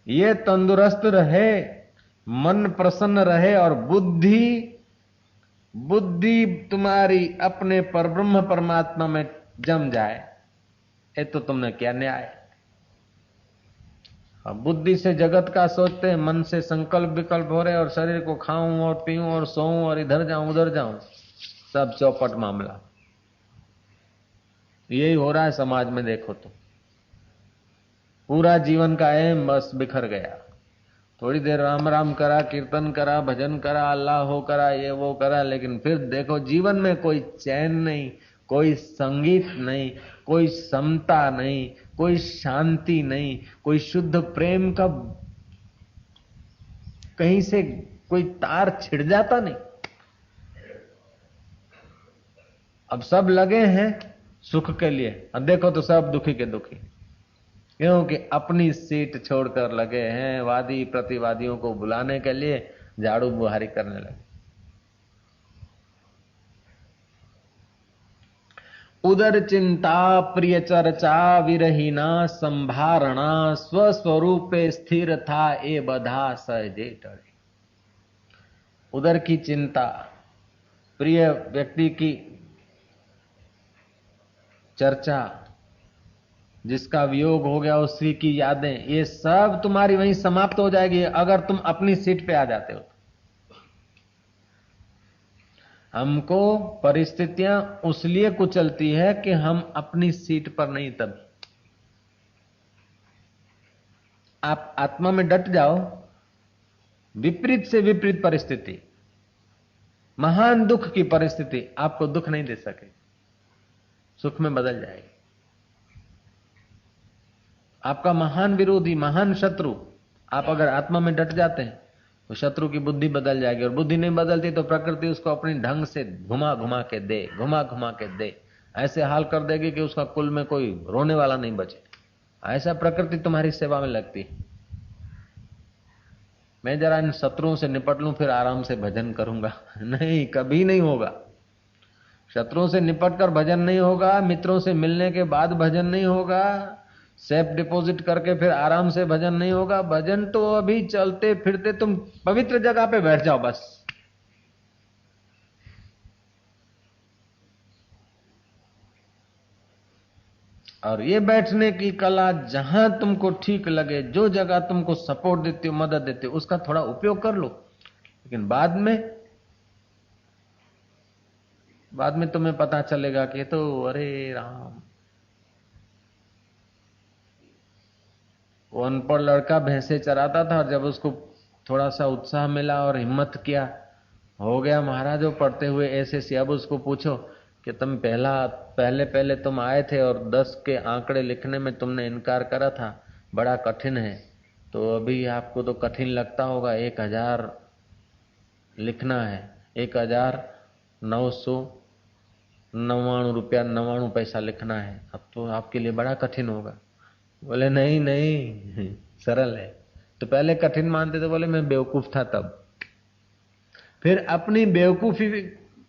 ये तंदुरुस्त रहे, मन प्रसन्न रहे और बुद्धि तुम्हारी अपने परब्रह्म परमात्मा में जम जाए, ये तो तुमने क्या न्याय। बुद्धि से जगत का सोचते हैं, मन से संकल्प विकल्प हो रहे और शरीर को खाऊं और पीऊं और सोऊं और इधर जाऊं उधर जाऊं, सब चौपट मामला। यही हो रहा है समाज में। देखो तो पूरा जीवन का एम बस बिखर गया। थोड़ी देर राम राम करा, कीर्तन करा, भजन करा, अल्लाह हो करा, ये वो करा, लेकिन फिर देखो जीवन में कोई चैन नहीं, कोई संगीत नहीं, कोई समता नहीं, कोई शांति नहीं, कोई शुद्ध प्रेम का कहीं से कोई तार छिड़ जाता नहीं। अब सब लगे हैं सुख के लिए, अब देखो तो सब दुखी के दुखी, क्योंकि अपनी सीट छोड़कर लगे हैं वादी प्रतिवादियों को बुलाने के लिए, झाड़ू बुहारी करने लगे। उदर चिंता प्रिय चर्चा विरहीना संभारणा स्वस्वरूपे स्थिर था ए बधा सहजे टळे। उदर की चिंता, प्रिय व्यक्ति की चर्चा, जिसका वियोग हो गया उसी की यादें, ये सब तुम्हारी वहीं समाप्त हो जाएगी अगर तुम अपनी सीट पे आ जाते हो। हमको परिस्थितियां उसलिए कुचलती है कि हम अपनी सीट पर नहीं। तब आप आत्मा में डट जाओ, विपरीत से विपरीत परिस्थिति, महान दुख की परिस्थिति आपको दुख नहीं दे सके, सुख में बदल जाएगी। आपका महान विरोधी, महान शत्रु, आप अगर आत्मा में डट जाते हैं तो शत्रु की बुद्धि बदल जाएगी, और बुद्धि नहीं बदलती तो प्रकृति उसको अपनी ढंग से घुमा घुमा के दे, ऐसे हाल कर देगी कि उसका कुल में कोई रोने वाला नहीं बचे। ऐसा प्रकृति तुम्हारी सेवा में लगती है। मैं जरा इन शत्रुओं से निपट लूं फिर आराम से भजन करूंगा, नहीं, कभी नहीं होगा। शत्रुओं से निपट कर भजन नहीं होगा, मित्रों से मिलने के बाद भजन नहीं होगा, सेफ डिपॉजिट करके फिर आराम से भजन नहीं होगा। भजन तो अभी चलते फिरते तुम पवित्र जगह पे बैठ जाओ बस। और ये बैठने की कला, जहां तुमको ठीक लगे, जो जगह तुमको सपोर्ट देती हो, मदद देती हो, उसका थोड़ा उपयोग कर लो। लेकिन बाद में तुम्हें पता चलेगा कि तो अरे राम, वो अनपढ़ लड़का भैंसे चराता था, और जब उसको थोड़ा सा उत्साह मिला और हिम्मत किया, हो गया महाराज वो पढ़ते हुए ऐसे। अब उसको पूछो कि तुम पहले तुम आए थे और 10 के आंकड़े लिखने में तुमने इनकार करा था, बड़ा कठिन है, तो अभी आपको तो कठिन लगता होगा, 1000 लिखना है, 1999 रुपया 99 पैसा लिखना है, अब तो आपके लिए बड़ा कठिन होगा। बोले नहीं नहीं, सरल है। तो पहले कठिन मानते थे, बोले मैं बेवकूफ था तब। फिर अपनी बेवकूफी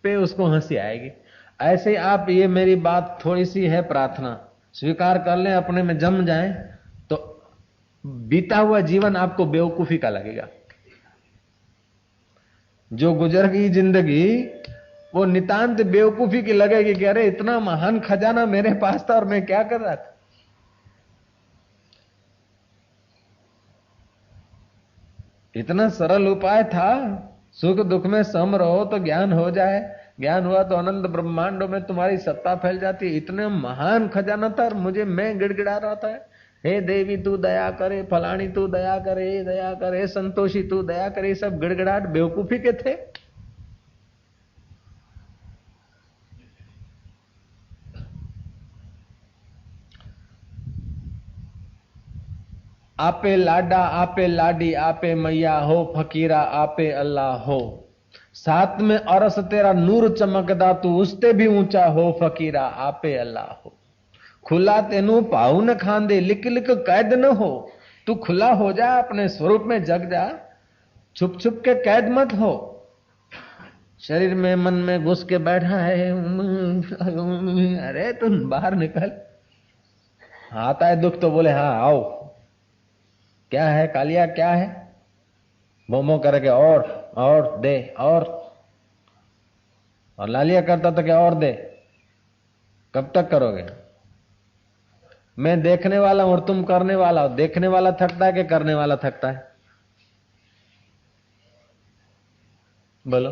पे उसको हंसी आएगी। ऐसे आप, ये मेरी बात थोड़ी सी है प्रार्थना, स्वीकार कर लें, अपने में जम जाएं, तो बीता हुआ जीवन आपको बेवकूफी का लगेगा। जो गुजर गई जिंदगी वो नितांत बेवकूफी की लगेगी कि अरे इतना महान खजाना मेरे पास था और मैं क्या कर रहा था। इतना सरल उपाय था, सुख दुख में सम रहो तो ज्ञान हो जाए, ज्ञान हुआ तो अनंत ब्रह्मांडों में तुम्हारी सत्ता फैल जाती। इतने महान खजाना था, मैं गिड़गिड़ा रहा था, हे देवी तू दया करे, फलानी तू दया करे, संतोषी तू दया करे। सब गिड़गिड़ाहट बेवकूफी के थे। आपे लाडा आपे लाडी आपे मैया हो फकीरा आपे अल्लाह हो। साथ में अरस तेरा नूर चमकदा तू उसते भी ऊंचा हो फकीरा आपे अल्लाह हो। खुला तेनू पाऊ न खांदे लिक लिक कैद न हो। तू खुला हो जा, अपने स्वरूप में जग जा, छुप छुप के कैद मत हो। शरीर में मन में घुस के बैठा है, अरे तुम बाहर निकल। आता है दुख तो बोले हाँ आओ, क्या है कालिया, क्या है, मोमो करके और दे और लालिया करता तो क्या और दे। कब तक करोगे? मैं देखने वाला हूं और तुम करने वाला हो। देखने वाला थकता है कि करने वाला थकता है? बोलो।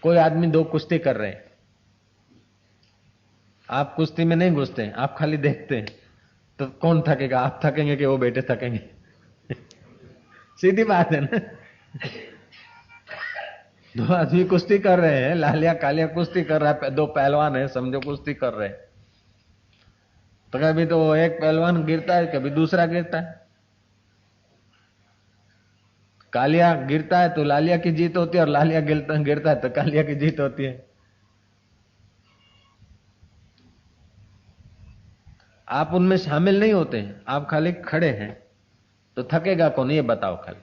कोई आदमी 2 कुश्ती कर रहे हैं, आप कुश्ती में नहीं घुसते, आप खाली देखते हैं, तो कौन थकेगा? आप थकेंगे कि वो बेटे थकेंगे? सीधी बात है ना। 2 आदमी कुश्ती कर रहे हैं, लालिया कालिया कुश्ती कर रहा है, 2 पहलवान है समझो, कुश्ती कर रहे हैं, तो कभी तो एक पहलवान गिरता है, कभी दूसरा गिरता है। कालिया गिरता है तो लालिया की जीत होती है, और लालिया गिरता है तो कालिया की जीत होती है। आप उनमें शामिल नहीं होते हैं, आप खाली खड़े हैं, तो थकेगा कौन ये बताओ खाली।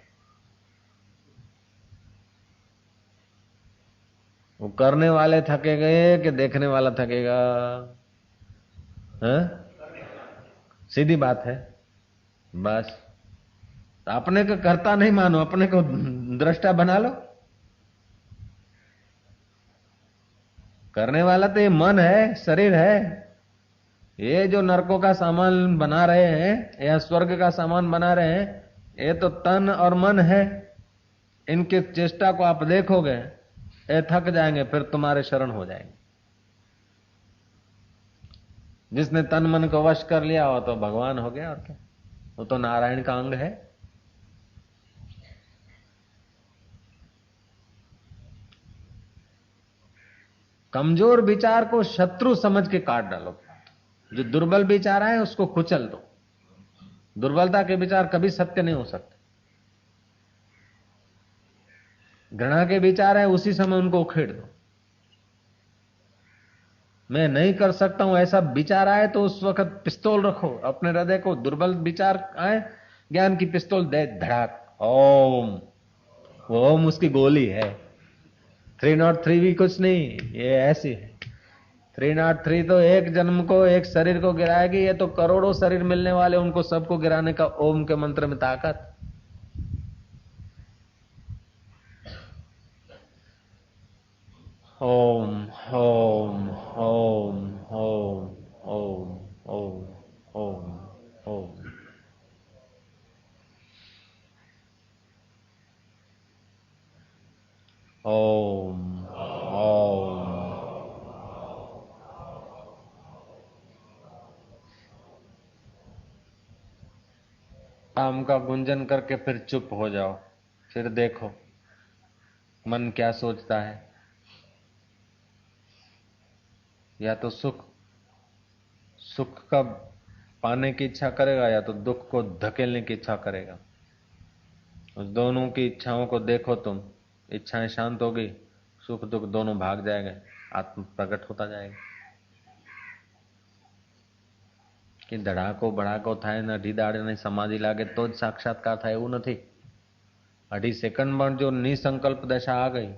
वो करने वाले थके गए कि देखने वाला थकेगा? हैं? सीधी बात है। बस तो अपने को करता नहीं मानो, अपने को दृष्टा बना लो। करने वाला तो ये मन है, शरीर है। ये जो नरकों का सामान बना रहे हैं या स्वर्ग का सामान बना रहे हैं, ये तो तन और मन है। इनके चेष्टा को आप देखोगे, ये थक जाएंगे, फिर तुम्हारे शरण हो जाएंगे। जिसने तन मन को वश कर लिया हो तो भगवान हो गया, और क्या, वो तो नारायण का अंग है। कमजोर विचार को शत्रु समझ के काट डालो। जो दुर्बल विचार है उसको कुचल दो। दुर्बलता के विचार कभी सत्य नहीं हो सकते। घृणा के विचार है, उसी समय उनको उखेड़ दो। मैं नहीं कर सकता हूं ऐसा विचार आए तो उस वक्त पिस्तौल रखो अपने हृदय को। दुर्बल विचार आए, ज्ञान की पिस्तौल दे धड़ाक, ओम। वो ओम उसकी गोली है। 303 भी कुछ नहीं, ये ऐसी है। 303 तो एक जन्म को, एक शरीर को गिराएगी। ये तो करोड़ों शरीर मिलने वाले, उनको सबको गिराने का ओम के मंत्र में ताकत। ओम ओम ओम ओम ओम ओम ओम ओम। ओम ओम। आम का गुंजन करके फिर चुप हो जाओ। फिर देखो मन क्या सोचता है। या तो सुख सुख का पाने की इच्छा करेगा, या तो दुख को धकेलने की इच्छा करेगा। उस दोनों की इच्छाओं को देखो तुम। इच्छाएं शांत हो गई, सुख दुख दोनों भाग जाएंगे, आत्म प्रकट होता जाएगा। कि ધડાકો ભડાકો થાય ને અઢી દાડે ને સમાધિ લાગે તો જ સાક્ષાત્કાર થાય એવું નથી। अढ़ी सेकंड में जो निसंकल्प दशा आ गई,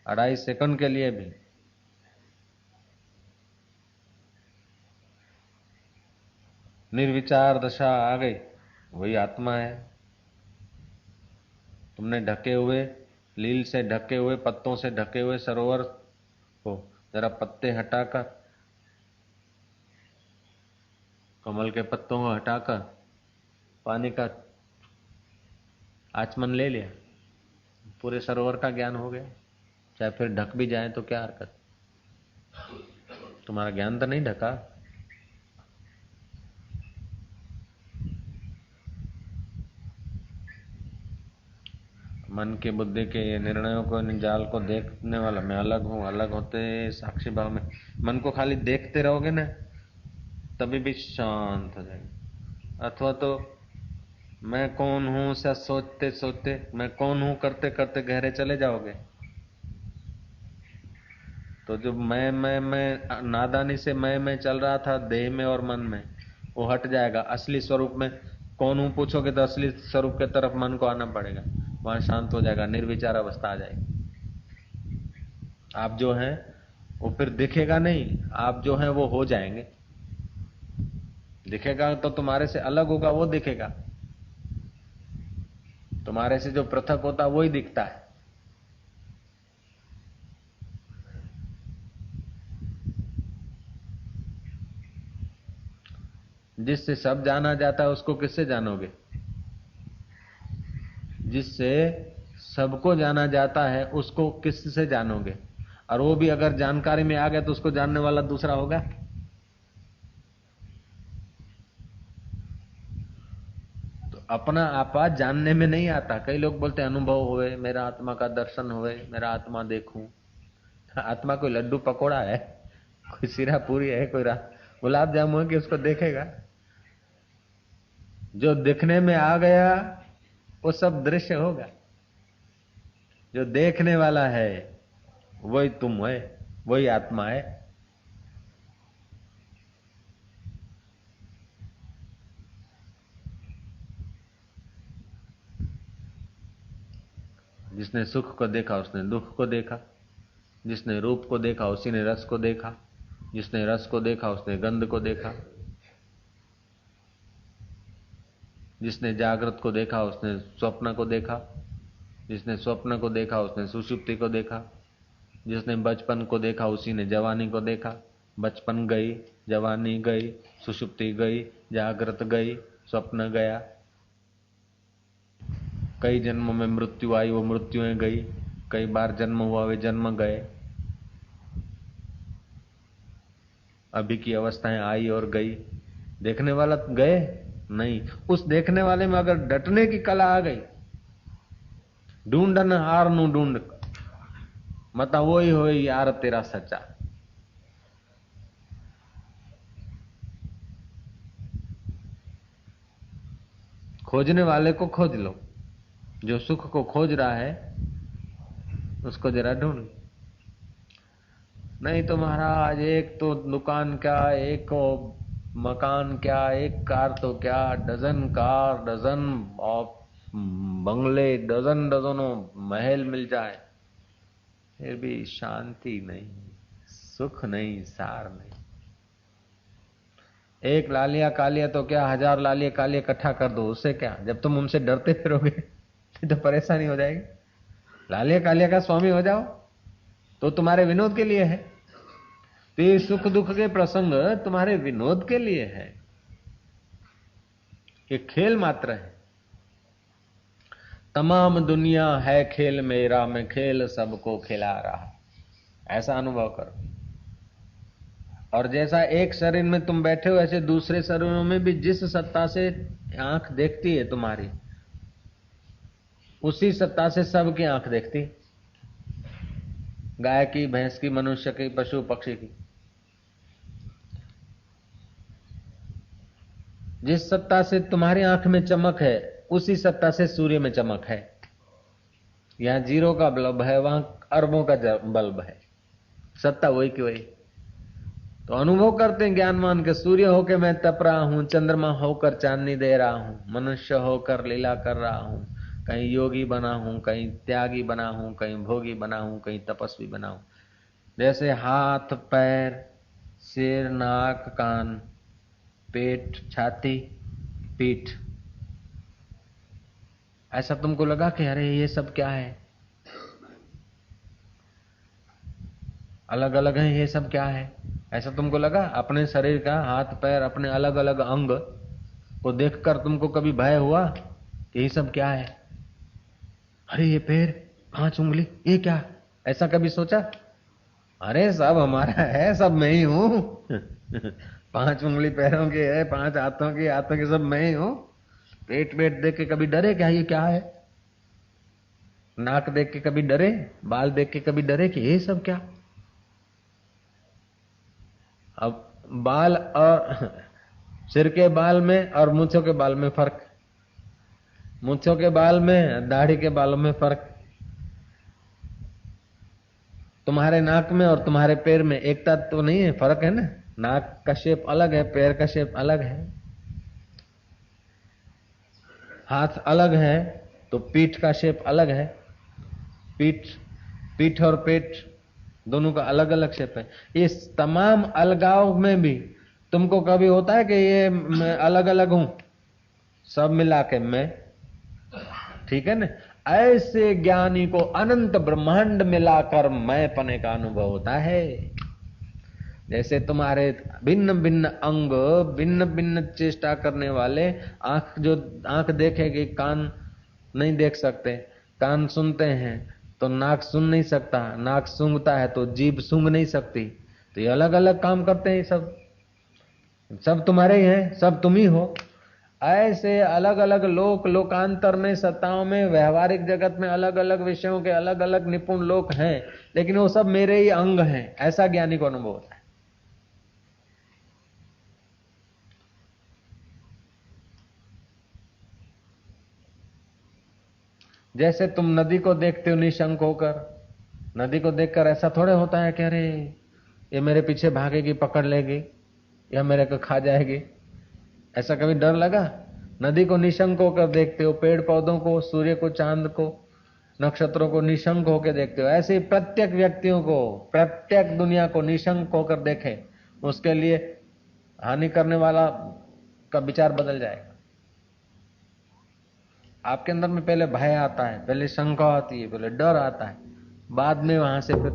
2.5 सेकंड के लिए भी निर्विचार दशा आ गई, वही आत्मा है। तुमने ढके हुए, लील से ढके हुए, पत्तों से ढके हुए सरोवर को जरा पत्ते हटाकर, कमल के पत्तों को हटाकर पानी का आचमन ले लिया, पूरे सरोवर का ज्ञान हो गया। चाहे फिर ढक भी जाए तो क्या हरकत, तुम्हारा ज्ञान तो नहीं ढका। मन की बुद्धि के ये निर्णयों को, जाल को देखने वाला मैं अलग हूं, अलग होते साक्षी भाव में मन को खाली देखते रहोगे ना, तभी भी शांत हो जाएगा। अथवा तो मैं कौन हूं से सोचते सोचते, मैं कौन हूं करते करते गहरे चले जाओगे, तो जो मैं नादानी से मैं चल रहा था देह में और मन में, वो हट जाएगा। असली स्वरूप में कौन हूं पूछोगे तो असली स्वरूप के तरफ मन को आना पड़ेगा, वहां शांत हो जाएगा, निर्विचार अवस्था आ जाएगी। आप जो हैं वो फिर दिखेगा नहीं, आप जो हैं वो हो जाएंगे। दिखेगा तो तुम्हारे से अलग होगा, वो दिखेगा। तुम्हारे से जो पृथक होता वही दिखता है। जिससे सब जाना जाता है उसको किससे जानोगे? जिससे सबको जाना जाता है उसको किससे जानोगे? और वो भी अगर जानकारी में आ गया तो उसको जानने वाला दूसरा होगा। तो अपना आपा जानने में नहीं आता। कई लोग बोलते अनुभव हुए, मेरा आत्मा का दर्शन हुए, मेरा आत्मा देखूं। आत्मा कोई लड्डू पकोड़ा है, कोई सिरा पूरी है, कोई गुलाब जामुन है कि उसको देखेगा? जो दिखने में आ गया वो सब दृश्य होगा। जो देखने वाला है वही तुम है, वही आत्मा है। जिसने सुख को देखा उसने दुख को देखा। जिसने रूप को देखा उसी ने रस को देखा, जिसने रस को देखा उसने गंध को देखा, जिसने जागृत को देखा उसने स्वप्न को देखा, जिसने स्वप्न को देखा उसने सुषुप्ति को देखा, जिसने बचपन को देखा उसी ने जवानी को देखा। बचपन गई, जवानी गई, सुषुप्ति गई, जागृत गई, स्वप्न गया। कई जन्मों में मृत्यु आई, वो मृत्युएं गई। कई बार जन्म हुआ, वे जन्म गए। अभी की अवस्थाएं आई और गई। देखने वाला गए नहीं, उस देखने वाले में अगर डटने की कला आ गई, ढूंढन हार नू ढूंढ मता वो ही हो यार तेरा सच्चा। खोजने वाले को खोज लो, जो सुख को खोज रहा है उसको जरा ढूंढ। नहीं तो महाराज एक तो दुकान क्या, एक मकान क्या, एक कार तो क्या, डजन कार, डजन बंगले, डजन डजनों महल मिल जाए, फिर भी शांति नहीं, सुख नहीं, सार नहीं। एक लालिया कालिया तो क्या, 1000 लालिया कालिया इकट्ठा कर दो, उससे क्या? जब तुम उनसे डरते फिरोगे तो परेशानी हो जाएगी। लालिया कालिया का स्वामी हो जाओ तो तुम्हारे विनोद के लिए है। तो ये सुख दुख के प्रसंग तुम्हारे विनोद के लिए है, ये खेल मात्र है। तमाम दुनिया है खेल मेरा, मैं खेल सबको खिला रहा, ऐसा अनुभव करो। और जैसा एक शरीर में तुम बैठे हो, ऐसे दूसरे शरीरों में भी जिस सत्ता से आंख देखती है तुम्हारी, उसी सत्ता से सबकी आंख देखती। गाय की, भैंस की, मनुष्य की, पशु पक्षी की। जिस सत्ता से तुम्हारी आंख में चमक है, उसी सत्ता से सूर्य में चमक है। यहां 0 का बल्ब है, वहां अरबों का बल्ब है, सत्ता वही की वही। तो अनुभव करते हैं ज्ञानवान के, सूर्य होकर मैं तप रहा हूं, चंद्रमा होकर चांदनी दे रहा हूं, मनुष्य होकर लीला कर रहा हूं, कहीं योगी बना हूं, कहीं त्यागी बना हूं, कहीं भोगी बना हूं, कहीं तपस्वी बना हूं। जैसे हाथ, पैर, सिर, नाक, कान, पेट, छाती, पीठ, ऐसा तुमको लगा कि अरे ये सब क्या है, अलग अलग है, ये सब क्या है, ऐसा तुमको लगा? अपने शरीर का हाथ पैर, अपने अलग अलग अंग को देखकर तुमको कभी भय हुआ कि ये सब क्या है? अरे ये पैर, 5 उंगली, ये क्या? ऐसा कभी सोचा? अरे सब हमारा है, सब मैं ही हूं 5 उंगली पैरों की है, 5 हाथों की सब मैं ही हूं। पेट देख के कभी डरे क्या, ये क्या है? नाक देख के कभी डरे? बाल देख के कभी डरे कि ये सब क्या? अब बाल और सिर के बाल में और मूंछों के बाल में फर्क, मूंछों के बाल में, दाढ़ी के बालों में फर्क, तुम्हारे नाक में और तुम्हारे पैर में एकता तो नहीं है, फर्क है ना। नाक का शेप अलग है, पैर का शेप अलग है, हाथ अलग है तो पीठ का शेप अलग है। पीठ और पेट दोनों का अलग अलग शेप है। इस तमाम अलगाव में भी तुमको कभी होता है कि ये मैं अलग अलग हूं? सब मिला के मैं, ठीक है ना। ऐसे ज्ञानी को अनंत ब्रह्मांड मिलाकर मैं पने का अनुभव होता है। जैसे तुम्हारे भिन्न भिन्न अंग, भिन्न भिन्न चेष्टा करने वाले, आंख देखेगी, कान नहीं देख सकते, कान सुनते हैं तो नाक सुन नहीं सकता, नाक सूंघता है तो जीभ सूंघ नहीं सकती। तो ये अलग अलग काम करते हैं, सब तुम्हारे ही हैं, सब तुम ही हो। ऐसे अलग अलग लोकांतर में, सत्ताओं में, व्यवहारिक जगत में अलग अलग विषयों के अलग अलग निपुण लोग हैं, लेकिन वो सब मेरे ही अंग हैं, ऐसा ज्ञानी को अनुभव होता है। जैसे तुम नदी को देखते हो निशंक होकर, नदी को देखकर ऐसा थोड़े होता है कि अरे ये मेरे पीछे भागेगी, पकड़ लेगी, या मेरे को खा जाएगी। ऐसा कभी डर लगा? नदी को निशंक होकर देखते हो, पेड़ पौधों को, सूर्य को, चांद को, नक्षत्रों को निशंक होकर देखते हो, ऐसे ही प्रत्येक व्यक्तियों को, प्रत्येक दुनिया को निशंक होकर देखे, उसके लिए हानि करने वाला का विचार बदल जाएगा। आपके अंदर में पहले भय आता है, पहले शंका आती है, पहले डर आता है, बाद में वहां से फिर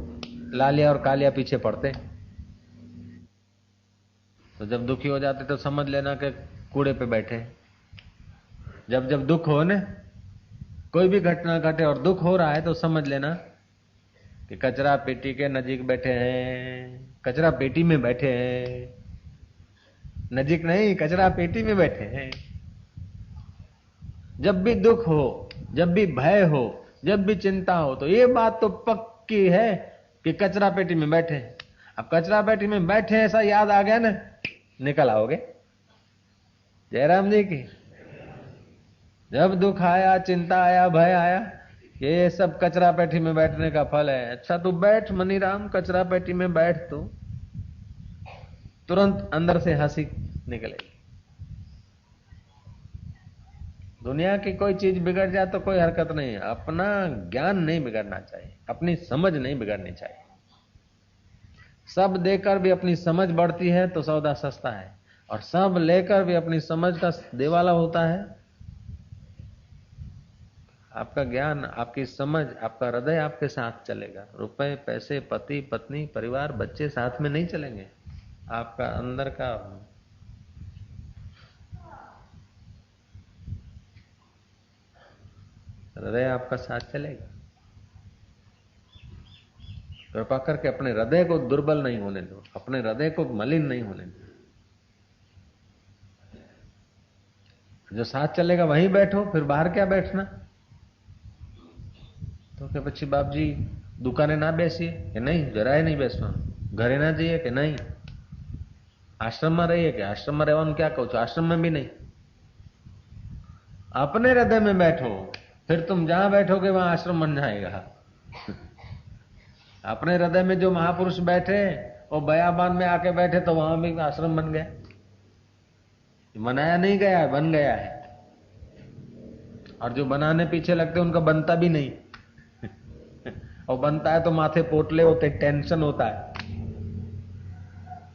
लालिया और कालिया पीछे पड़ते। तो जब दुखी हो जाते तो समझ लेना कि कूड़े पे बैठे। जब जब दुख हो ना, कोई भी घटना घटे और दुख हो रहा है तो समझ लेना कि कचरा पेटी के नजीक बैठे हैं, कचरा पेटी में बैठे हैं, नजीक नहीं, कचरा पेटी में बैठे हैं। जब भी दुख हो, जब भी भय हो, जब भी चिंता हो, तो ये बात तो पक्की है कि कचरा पेटी में बैठे। अब कचरा पेटी में बैठे ऐसा याद आ गया ना, निकल आओगे। जयराम जी की। जब दुख आया, चिंता आया, भय आया, ये सब कचरा पेटी में बैठने का फल है। अच्छा तू बैठ मनीराम, कचरा पेटी में बैठ, तू तुरंत अंदर से हंसी निकलेगी। दुनिया की कोई चीज बिगड़ जाए तो कोई हरकत नहीं है, अपना ज्ञान नहीं बिगड़ना चाहिए, अपनी समझ नहीं बिगड़नी चाहिए। सब देकर भी अपनी समझ बढ़ती है तो सौदा सस्ता है, और सब लेकर भी अपनी समझ का देवाला होता है। आपका ज्ञान, आपकी समझ, आपका हृदय आपके साथ चलेगा। रुपए, पैसे, पति, पत्नी, परिवार, बच्चे साथ में नहीं चलेंगे। आपका अंदर का हृदय आपका साथ चलेगा। कृपा करके अपने हृदय को दुर्बल नहीं होने दो, अपने हृदय को मलिन नहीं होने दो। जो साथ चलेगा वहीं बैठो, फिर बाहर क्या बैठना। तो કે પછી બાપજી દુકાને ના બેસીએ કે નહીં, જરાય નહીં બેસવાનું, ઘરે ના જઈએ કે નહીં, આશ્રમમાં રહીએ કે આશ્રમમાં રહેવાનું क्या કહું છું, आश्रम में भी नहीं। अपने हृदय में बैठो, फिर तुम जहां बैठोगे वहां आश्रम बन जाएगा। अपने हृदय में जो महापुरुष बैठे, वो बयाबान में आके बैठे तो वहां भी आश्रम बन गया। मनाया नहीं गया है, बन गया है। और जो बनाने पीछे लगते उनका बनता भी नहीं, और बनता है तो माथे पोटले होते, टेंशन होता है।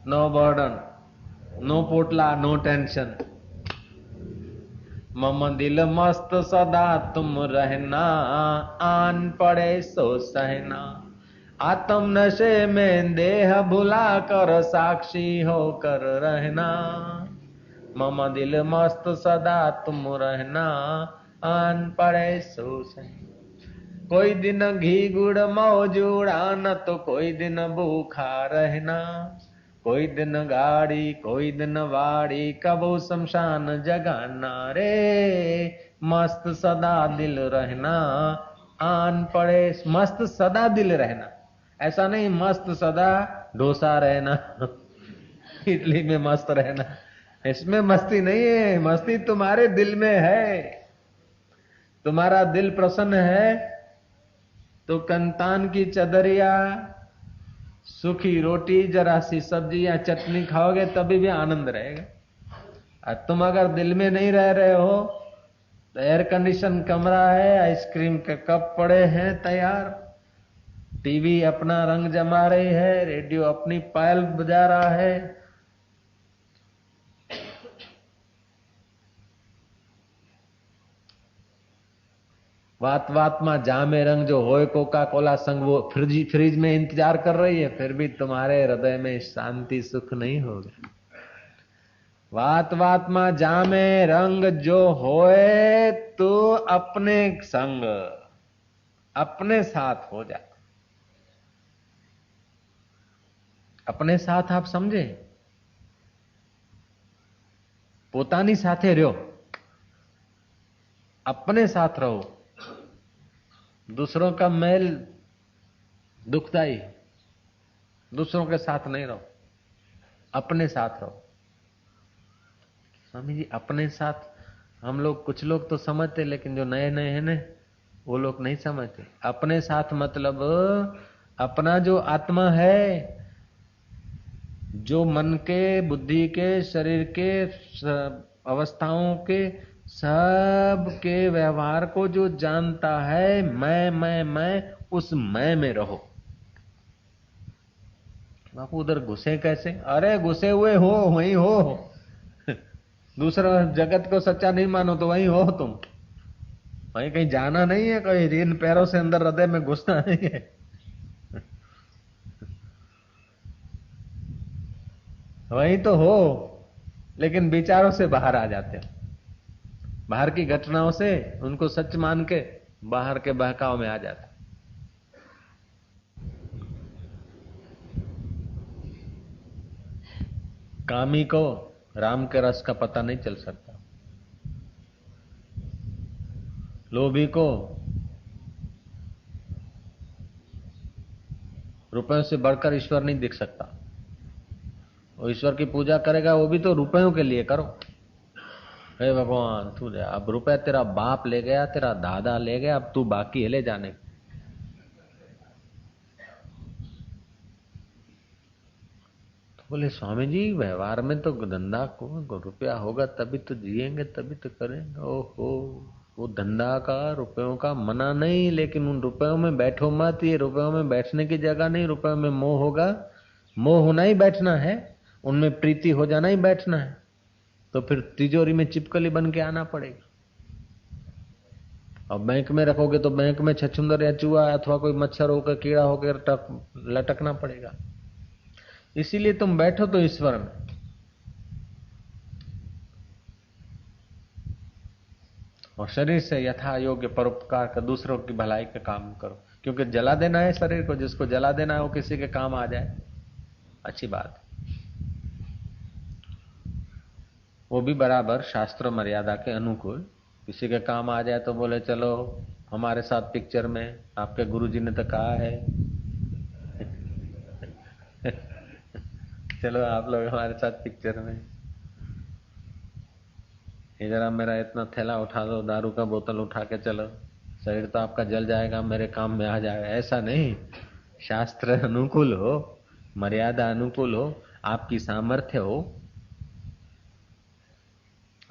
नो बर्डन, नो पोटला, नो टेंशन। मम दिल मस्त सदा तुम रहना, आन पड़े सो सहना। आत्म नशे में देह भुला कर साक्षी होकर रहना। मम दिल मस्त सदा तुम रहना, आन पड़े सो सहना। कोई दिन घी गुड़ मौजूड़ा, न तो कोई दिन भूखा रहना। कोई दिन गाड़ी, कोई दिन वाड़ी, कबो शमशान जगाना रे। मस्त सदा दिल रहना, आन पड़े। मस्त सदा दिल रहना, ऐसा नहीं मस्त सदा डोसा रहना, इडली में मस्त रहना, इसमें मस्ती नहीं है। मस्ती तुम्हारे दिल में है। तुम्हारा दिल प्रसन्न है तो कंतान की चदरिया, सूखी रोटी, जरा सी सब्जी या चटनी खाओगे तभी भी आनंद रहेगा। और तुम अगर दिल में नहीं रह रहे हो तो एयर कंडीशन कमरा है, आइसक्रीम के कप पड़े हैं तैयार, टीवी अपना रंग जमा रही है, रेडियो अपनी पायल बजा रहा है, वात वात में जामे रंग जो होए कोका कोला संग वो फ्रिज में इंतजार कर रही है, फिर भी तुम्हारे हृदय में शांति सुख नहीं होगा। वात वात में जामे रंग जो होए तो अपने संग, अपने साथ हो जा। अपने साथ आप समझे, पोतानी साथे रहो, अपने साथ रहो। दूसरों का मेल दुखदाई, दूसरों के साथ नहीं रहो, अपने साथ रहो। स्वामी जी अपने साथ हम लोग, कुछ लोग तो समझते, लेकिन जो नए नए हैं ना वो लोग नहीं समझते। अपने साथ मतलब अपना जो आत्मा है, जो मन के, बुद्धि के, शरीर के अवस्थाओं के सबके व्यवहार को जो जानता है, मैं, उस मैं में रहो। बापू उधर घुसे कैसे? अरे घुसे हुए हो, वहीं हो। दूसरा जगत को सच्चा नहीं मानो तो वहीं हो तुम। वहीं कहीं जाना नहीं है, कहीं इन पैरों से अंदर हृदय में घुसना नहीं है। वहीं तो हो, लेकिन विचारों से बाहर आ जाते हो। बाहर की घटनाओं से उनको सच मान के बाहर के बहकाव में आ जाते। कामी को राम के रस का पता नहीं चल सकता, लोभी को रुपयों से बढ़कर ईश्वर नहीं दिख सकता। वो ईश्वर की पूजा करेगा वो भी तो रुपयों के लिए करो। हे भगवान तू दे, अब रुपया तेरा बाप ले गया, तेरा दादा ले गया, अब तू बाकी है ले जाने। तो बोले स्वामी जी व्यवहार में तो धंधा को रुपया होगा तभी तो जिएंगे, तभी तो करेंगे। ओहो, वो धंधा का रुपयों का मना नहीं, लेकिन उन रुपयों में बैठो मत। ये रुपयों में बैठने की जगह नहीं। रुपयों में मोह होगा, मोह होना ही बैठना है, उनमें प्रीति हो जाना ही बैठना है। तो फिर तिजोरी में चिपकली बन के आना पड़ेगा। और बैंक में रखोगे तो बैंक में छछूंदर या चूहा अथवा कोई मच्छर होकर कीड़ा होकर लटकना पड़ेगा। इसीलिए तुम बैठो तो ईश्वर में। और शरीर से यथा योग्य परोपकार का, दूसरों की भलाई का काम करो, क्योंकि जला देना है शरीर को। जिसको जला देना है वो किसी के काम आ जाए, अच्छी बात। वो भी बराबर शास्त्र मर्यादा के अनुकूल। किसी के काम आ जाए तो बोले चलो हमारे साथ पिक्चर में, आपके गुरुजी ने तो कहा है। चलो आप लोग हमारे साथ पिक्चर में, इधर आप मेरा इतना थैला उठा दो, दारू का बोतल उठा के चलो, शरीर तो आपका जल जाएगा, मेरे काम में आ जाएगा। ऐसा नहीं, शास्त्र अनुकूल हो, मर्यादा अनुकूल हो, आपकी सामर्थ्य हो,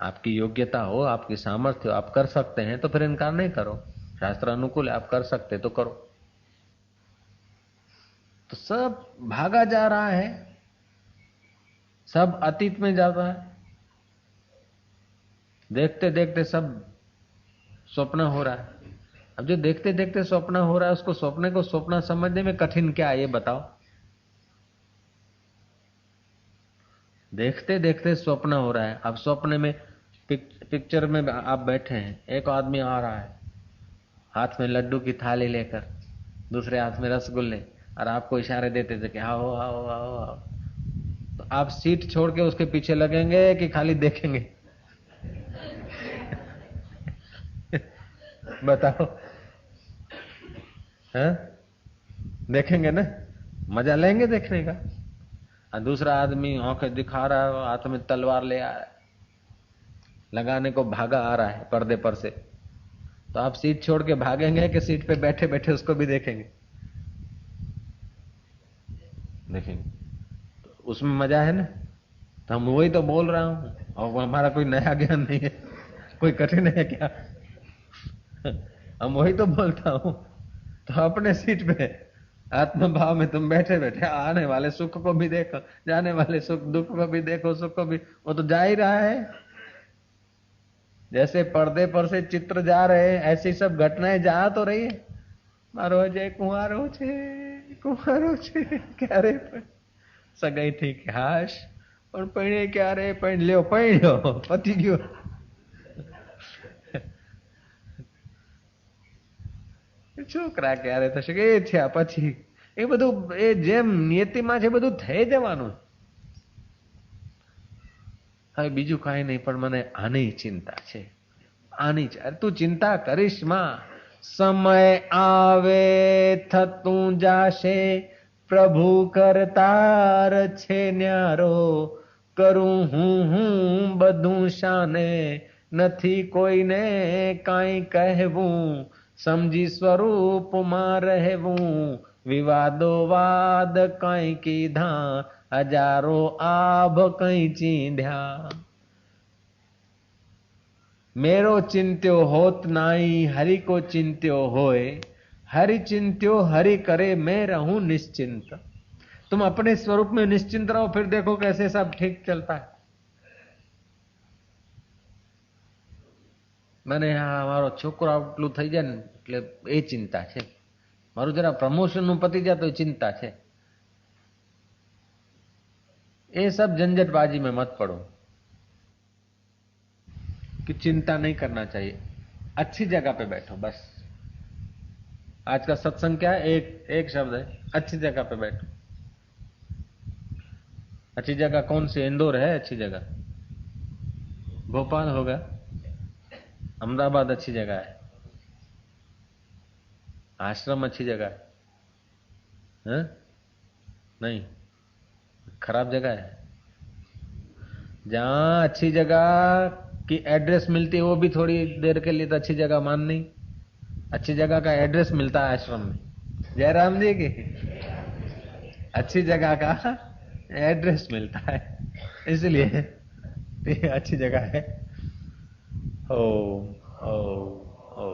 आपकी योग्यता हो, आपकी सामर्थ्य हो, आप कर सकते हैं तो फिर इनकार नहीं करो। शास्त्र अनुकूल है, आप कर सकते तो करो। तो सब भागा जा रहा है, सब अतीत में जाता है। देखते देखते सब स्वप्न हो रहा है। अब जो देखते देखते स्वप्न हो रहा है, उसको स्वप्न को स्वप्न समझने में कठिन क्या है ये बताओ। देखते देखते स्वप्न हो रहा है। अब स्वप्न में पिक्चर में आप बैठे हैं, एक आदमी आ रहा है हाथ में लड्डू की थाली लेकर, दूसरे हाथ में रसगुल्ले, और आपको इशारे देते थे कि आओ आओ आओ आओ। तो आप सीट छोड़ के उसके पीछे लगेंगे कि खाली देखेंगे? बताओ। हैं? देखेंगे ना, मजा लेंगे देखने का। और दूसरा आदमी आंखें दिखा रहा है, हाथ में तलवार ले आया है, लगाने को भागा आ रहा है पर्दे पर से। तो आप सीट छोड़ के भागेंगे कि सीट पे बैठे बैठे उसको भी देखेंगे? देखेंगे। तो उसमें मजा है ना। तो हम वही तो बोल रहा हूं, और वो हमारा कोई नया ज्ञान नहीं है, कोई कठिन है क्या? हम वही तो बोलता हूं। तो अपने सीट पे आत्म भाव में तुम बैठे बैठे आने वाले सुख को भी देखो, जाने वाले सुख दुख को भी देखो, सुख को भी। वो तो जा ही रहा है। जैसे पर्दे पर से चित्र जा रहे हैं, ऐसी सब घटनाएं जा तो रही है। मारो जय कुंवारो छे क्या रे सगाई थी हाश પણ પૈણે ક્યારે પૈણ લ્યો પતી ગયો। છોકરા ક્યારે થશે કે એ થયા પછી એ બધું એ જેમ નિયતિમાં છે બધું થઈ જવાનું। હવે બીજું કાંઈ નહીં, પણ મને આની ચિંતા છે, આની તું ચિંતા કરીશ માં। સમય આવે થતું જાશે, પ્રભુ કરતાર છે ન્યારો। કરું હું બધું શાને, નથી કોઈને કાંઈ કહેવું। સમજી સ્વરૂપમાં રહેવું, વિવાદો વાદ કાંઈ કીધા, હજારો આભ કઈ ચીંધ્યા। मेरो चिंत्यो होत नाई, हरि को चिंत्यो होए, हरि चिंत्यो हरि करे, मैं रहूं निश्चिंत। तुम अपने स्वरूप में निश्चिंत रहो, फिर देखो कैसे सब ठीक चलता है। મને મારો છોકરો આટલું થઈ જાય ને એટલે એ ચિંતા છે, મારું જરા પ્રમોશન નું પતી જાય તો ચિંતા છે। ये सब झंझटबाजी में मत पड़ो कि चिंता नहीं करना चाहिए, अच्छी जगह पे बैठो बस। आज का सत्संग क्या है? एक शब्द है, अच्छी जगह पे बैठो। अच्छी जगह कौन सी? इंदौर है अच्छी जगह, भोपाल होगा, अहमदाबाद अच्छी जगह है, आश्रम अच्छी जगह है? नहीं, खराब जगह है। जहां अच्छी जगह की एड्रेस मिलती है वो भी थोड़ी देर के लिए तो अच्छी जगह मान नहीं, अच्छी जगह का एड्रेस मिलता है आश्रम में। जयराम जी की अच्छी जगह का एड्रेस मिलता है, इसलिए अच्छी जगह है। ओ ओ ओ